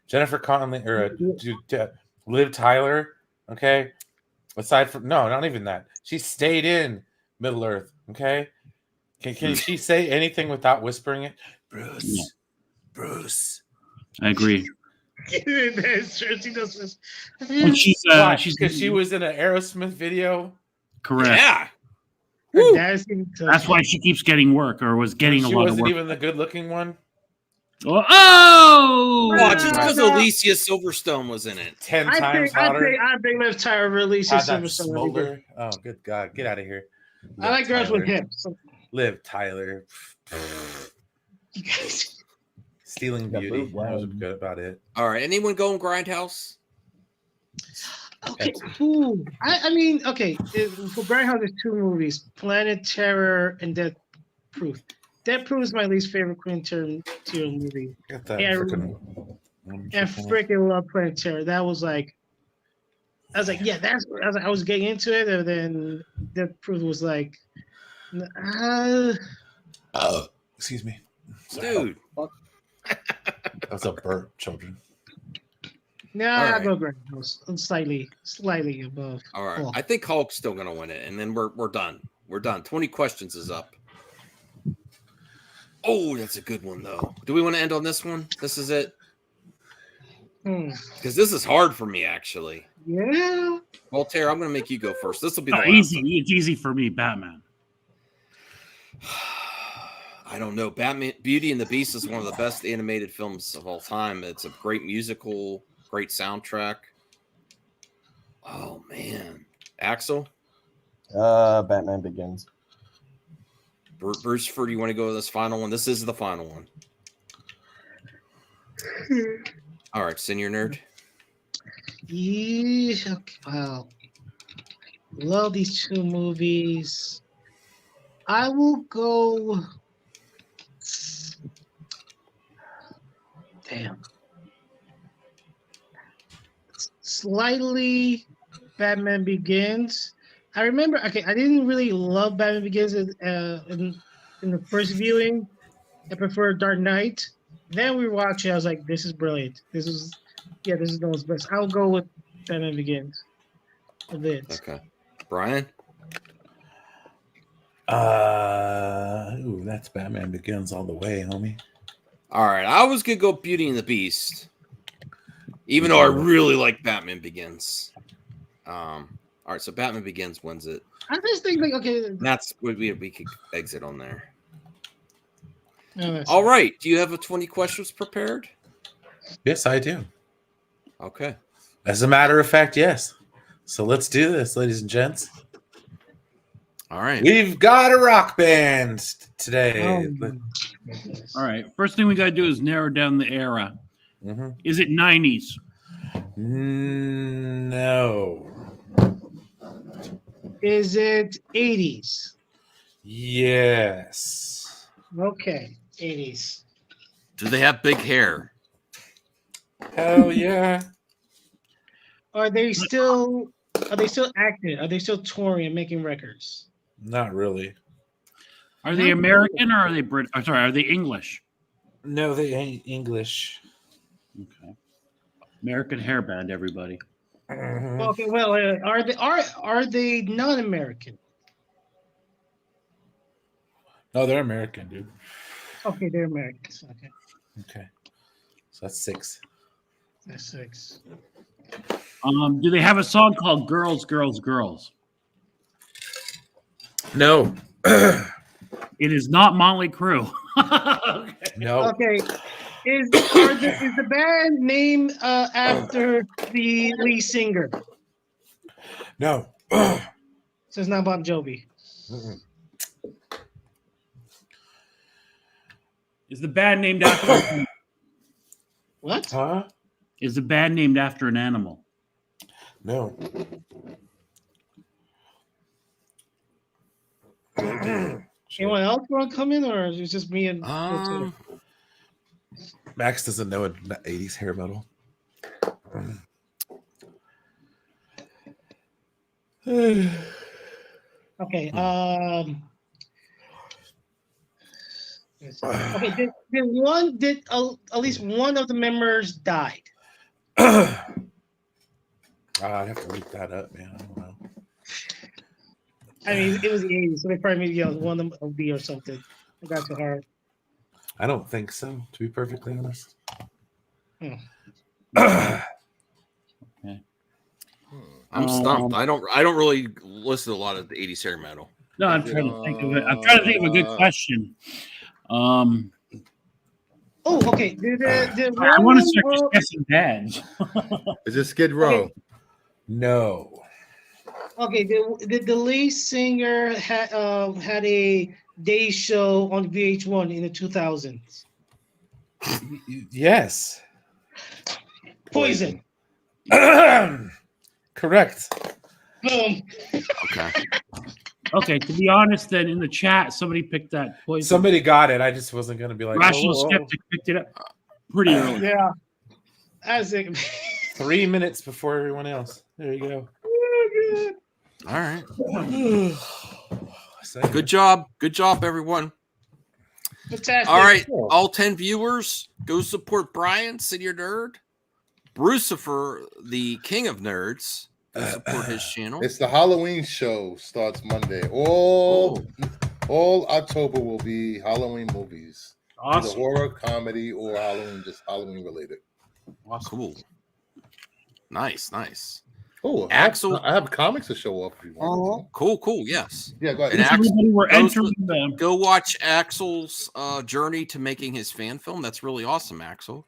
Jennifer Connelly or Liv Tyler, okay? Aside from not even that. She stayed in Middle Earth, okay? Can she say anything without whispering it? Bruce. I agree. That's true. She does this. And she's Because she was in an Aerosmith video. correct. Yeah. Her dad's That's why she keeps getting work, or was getting a She lot of wasn't work. even the good-looking one. Oh, just because Alicia Silverstone was in it. 10 I times think hotter. I think Liv Tyler releases Had that Silverstone. every day. smolder. Oh, good God. Get out of here. I like girls with hips. Liv Tyler. You guys- Stealing Yeah, Beauty. Blue That was Wave. good about it. All right, anyone going Grindhouse? Okay. Ooh. I mean, okay. For Grindhouse, there's two movies: Planet Terror and Death Proof. Death Proof is my least favorite Quentin Tarantino movie. Got that Yeah, freaking. And freaking love Planet Terror. That was like, I was like, yeah, I was getting into it, and then Death Proof was like, Excuse me. Sorry. Dude. That was a burp, children. no, All I right. go Grindhouse. I'm slightly above. All right. Oh. I think Hulk's still gonna win it, and then we're done. We're done. 20 questions is up. Oh, that's a good one though. Do we want to end on this one? This is it? Because this is hard for me, actually. Yeah. Voltaire, I'm gonna make you go first. This will be the last Easy. one. It's easy for me, Batman. I don't know. Batman Beauty and the Beast is one of the best animated films of all time. It's a great musical, great soundtrack. Oh man. Axel? Batman Begins. Bruce, do you want to go with this final one? This is the final one. All right, Senior Nerd. Yeah. Okay, wow. Love these two movies. I will go. Damn. Slightly Batman Begins. I remember, okay, I didn't really love Batman Begins in the first viewing. I prefer Dark Knight. Then we watched it. I was like, this is brilliant. This is the most best. I'll go with Batman Begins. A bit. Okay. Brian? Ooh, that's Batman Begins all the way, homie. All right. I was going to go Beauty and the Beast, even though I really like Batman Begins. All right, so Batman Begins wins it. I just think, like, okay. That's what we could exit on there. No, All right. Do you have a 20 questions prepared? Yes, I do. Okay. As a matter of fact, yes. So let's do this, ladies and gents. All right. We've got a rock band today. All right. First thing we got to do is narrow down the era. Mm-hmm. Is it 90s? No. Is it 80s? Yes. Okay, 80s. Do they have big hair? Hell yeah. Are they still active? Are they still touring and making records? Not really. Are they American or are they Brit? I'm sorry, are they English? No, they ain't English. Okay. American hair band, everybody. Mhm. Okay, well, are they non-American? No, they're American, dude. Okay, they're Americans. Okay, Okay. So that's 6. that's 6. Do they have a song called "Girls, Girls, Girls"? No. It is not Motley Crue. No. Okay, is the band named after the lead singer? No. So it's not Bon Jovi. Mm-mm. Is the band named after? What? Huh? Is the band named after an animal? No. Anyone else want to come in, or is it just me and? Max doesn't know an 80s hair metal. Okay. Okay. Did at least one of the members died? I'd have to look that up, man. I don't know. I mean, it was the 80s, so they probably maybe one of them OD or something. I got too hard. I don't think so, to be perfectly honest. I'm stumped. I don't really listen to a lot of the 80s hair metal. No, I'm trying to think of it. I'm trying to think of a good question. Oh, okay. The I want to woman, start just guessing dads. Is it Skid Row? No. okay, the lead singer had a day show on VH1 in the 2000s. Yes. Poison. Correct. Boom. Okay. Okay, to be honest, then in the chat, somebody picked that poison. Somebody got it. I just wasn't going to be like, Rational oh, Skeptic picked it up pretty early. Yeah. As it. 3 minutes before everyone else. There you go. All right. Good. Good job. Good job, everyone. Fantastic. All right. All 10 viewers, go support Brian, Senior Nerd. Brucifer, the king of nerds. Go support his channel. It's the Halloween show. Starts Monday. All October will be Halloween movies. Either Awesome. horror, comedy, or Halloween, just Halloween related. Cool. Nice. Oh, Axel- I have comics to show off if you want. Cool. Yes. Yeah, go ahead. And Axel, Everybody were those- entering them. go watch Axel's journey to making his fan film. That's really awesome, Axel.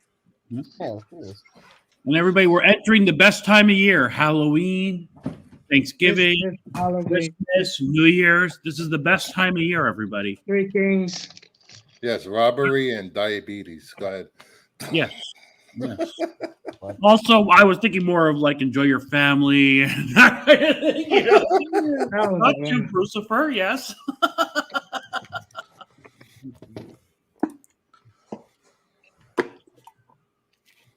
Oh, cool. And everybody were entering the best time of year: Halloween, Thanksgiving, Halloween. Christmas, New Year's. This is the best time of year, everybody. Three Kings. Yes, robbery and diabetes. Go ahead. Yes. Yes. Also, I was thinking more of like enjoy your family. And that kind of thing, you know? Not too Brucifer, yes.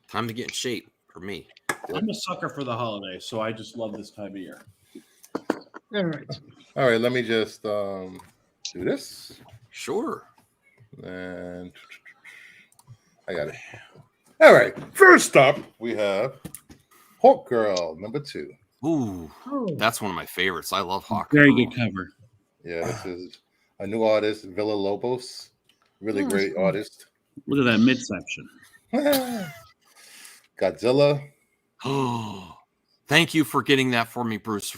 Time to get in shape for me. I'm a sucker for the holidays, so I just love this time of year. All right. All right, let me just do this. Sure. And I got it. All right. First up, we have Hawk Girl #2. Ooh, Oh. that's one of my favorites. I love Hawk. Very good cover. Yeah, this is a new artist, Villa Lobos. Really great artist. Look at that midsection. Godzilla. Oh, thank you for getting that for me, Bruce.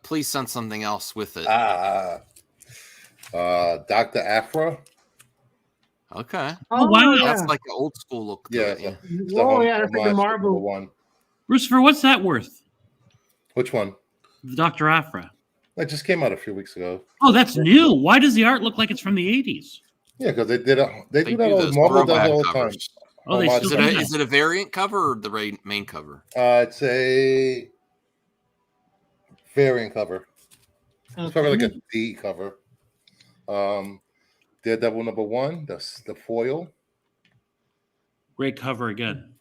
Please send something else with it. Dr. Afra. Okay. Oh, wow. That's like an old school look. To Yeah. it, yeah. Oh, yeah, that's like the Marvel. one. Brucifer, what's that worth? Which one? The Dr. Afra. It just came out a few weeks ago. Oh, that's new. Why does the art look like it's from the 80s? Yeah, because they do that do all. those Marvel does throwback all the time. covers. Oh, they Homage still to do that. Is it a variant cover or the main cover? It's a variant cover. It's probably like a D cover. Daredevil #1. That's the foil. Great cover again.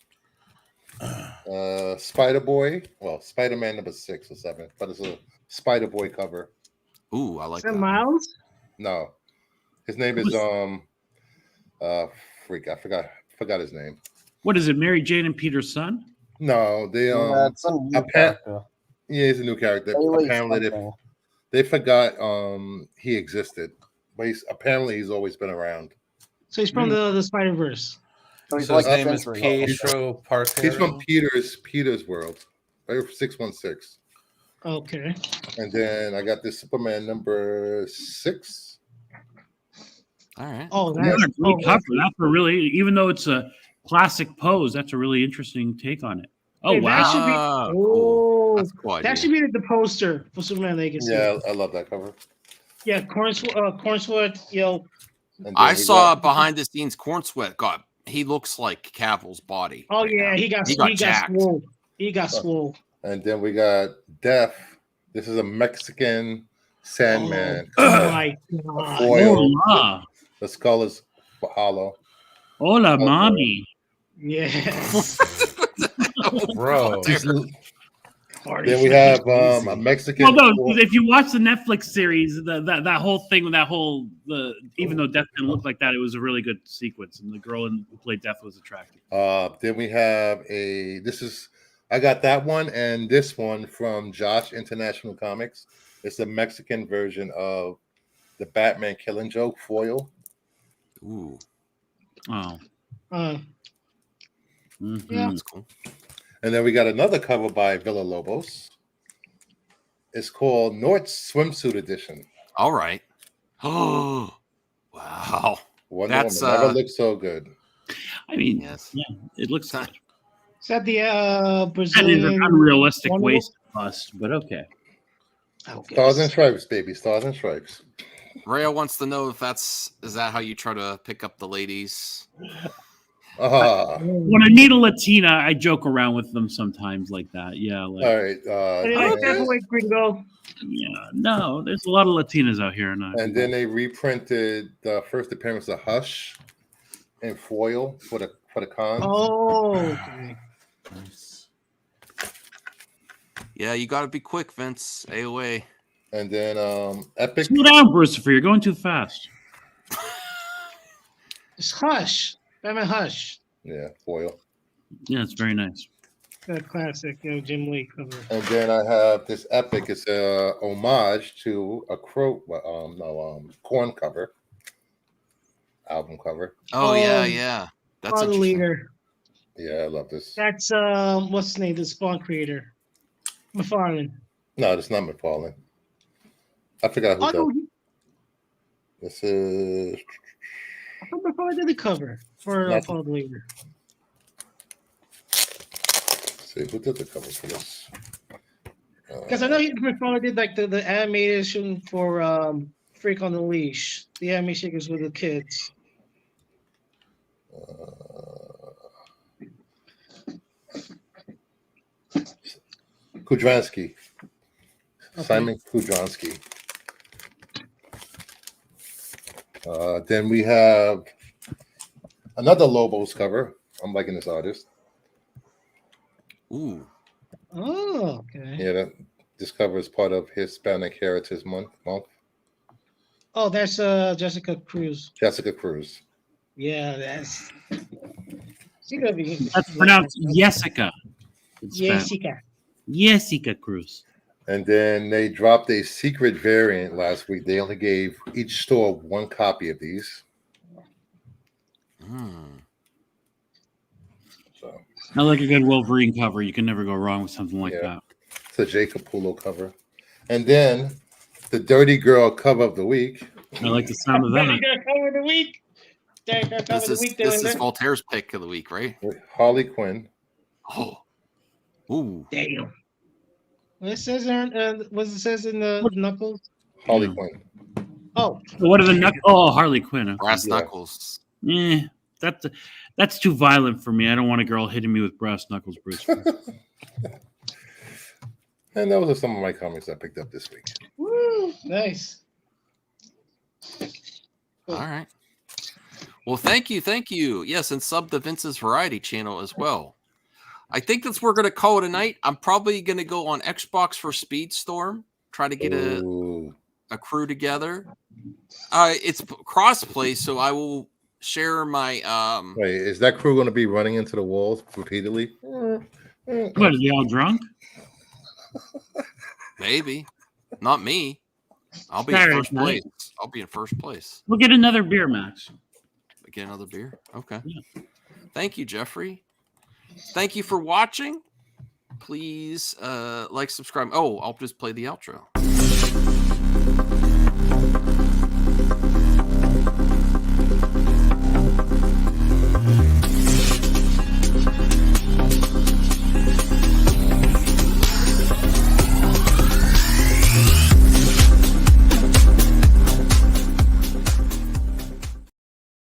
Spider-Boy. Well, Spider-Man #6 or 7, but it's a Spider-Boy cover. Ooh, I like Is that that. Miles? No, his name is freak. I forgot his name. What is it, Mary Jane and Peter's son? No, they Yeah, it's some new character. yeah, he's a new character. Bailey Apparently, something. they forgot he existed, but he's always been around. So he's from the Spider-Verse. So he's So like his name is Sentry. Pietro Parker. He's from Peter's world, right? 616. Okay. And then I got this Superman #6. All right. Oh, What that's a great cover. That's a really, even though it's a classic pose, that's a really interesting take on it. Oh, Hey, that wow. should be- Ah, Oh, cool. That's cool. that idea. should be the poster for Superman Legacy. Yeah, I love that cover. Yeah, Cornswood, And then I we saw got- behind the scenes Corn Sweat. God, he looks like Cavill's body. Oh right yeah, now. he got jacked. swole. He got swole. And then we got Death. This is a Mexican Sandman. Oh my god. Foil. Hola. The skull is hollow. Hola, mommy. Yes. Bro. Then we have a Mexican. Well, no, if you watch the Netflix series, that whole thing with even though Death didn't look like that, it was a really good sequence, and the girl who played Death was attractive. Then we have I got that one and this one from Josh International Comics. It's a Mexican version of the Batman Killing Joke foil. Ooh, Oh. Yeah. that's cool. And then we got another cover by Villa Lobos. It's called Nort's Swimsuit Edition. All right. Oh, wow. Wonder That's, Woman never looked so good. I mean, Yes. yeah, it looks good. Is that the That is Brazilian? an unrealistic Wonder waist bust, but okay. Okay. Stars and stripes, baby. Stars and stripes. Rhea wants to know if is that how you try to pick up the ladies? Ah. When I meet a Latina, I joke around with them sometimes like that. Yeah, like, All right. What do you like, then- Paperweight Gringo? yeah, no, there's a lot of Latinas out here, and and then they reprinted the first appearance of Hush in foil for the con. Oh, okay. Yeah, you got to be quick, Vince. AOA. And then Epic. slow down, Brucifer. You're going too fast. It's Hush. Batman Hush. Yeah, foil. Yeah, it's very nice. That classic, Jim Lee cover. And then I have this Epic. It's a homage to a Korn cover, album cover. Oh, yeah, Oh, yeah. That's the interesting. leader. Yeah, I love this. That's what's his name? The Spawn creator, McFarlane. No, it's not McFarlane. I forgot who Oh, no, that. This is. I thought McFarlane did the cover for Not- Follow the Leader. Let's see who did the cover for this. Because I know McFarlane did like the animation for Freak on the Leash, the anime shakers with the kids. Kudransky. Okay. Simon Kudransky. Then we have another Lobos cover. I'm liking this artist. Ooh. Oh, okay. Yeah, this cover is part of Hispanic Heritage Month. Oh, that's Jessica Cruz. Jessica Cruz. Yeah, that's. She gonna be. That's pronounced Jessica. It's Spanish. Jessica. Jessica Cruz. And then they dropped a secret variant last week. They only gave each store one copy of these. So I like a good Wolverine cover. You can never go wrong with something like that. it's a J. Capullo cover. And then the Dirty Girl cover of the week. I like the sound of that. Cover of the week. Cover This of the is week. this is Dylan. Voltaire's pick of the week, right? With Harley Quinn. Oh. Ooh. Damn. What it says what it says in the knuckles? Harley Yeah. Quinn. Oh, What are the Oh, Harley Quinn. Okay. Brass Yeah. knuckles. That's too violent for me. I don't want a girl hitting me with brass knuckles, Bruce. And those are some of my comics I picked up this week. woo, nice. All right. Well, thank you. Yes, and sub to Vince's Variety channel as well. I think that's we're gonna call it a night. I'm probably gonna go on Xbox for Speedstorm, try to get Ooh. a crew together. It's crossplay, so I will share my Wait, is that crew going to be running into the walls repeatedly? What, are they all drunk? maybe. Not me. I'll be in Saturday first night. place. I'll be in first place. We'll get another beer, Max. Get another beer. Okay. Yeah. Thank you, Jeffrey. Thank you for watching. Please like, subscribe. Oh, I'll just play the outro.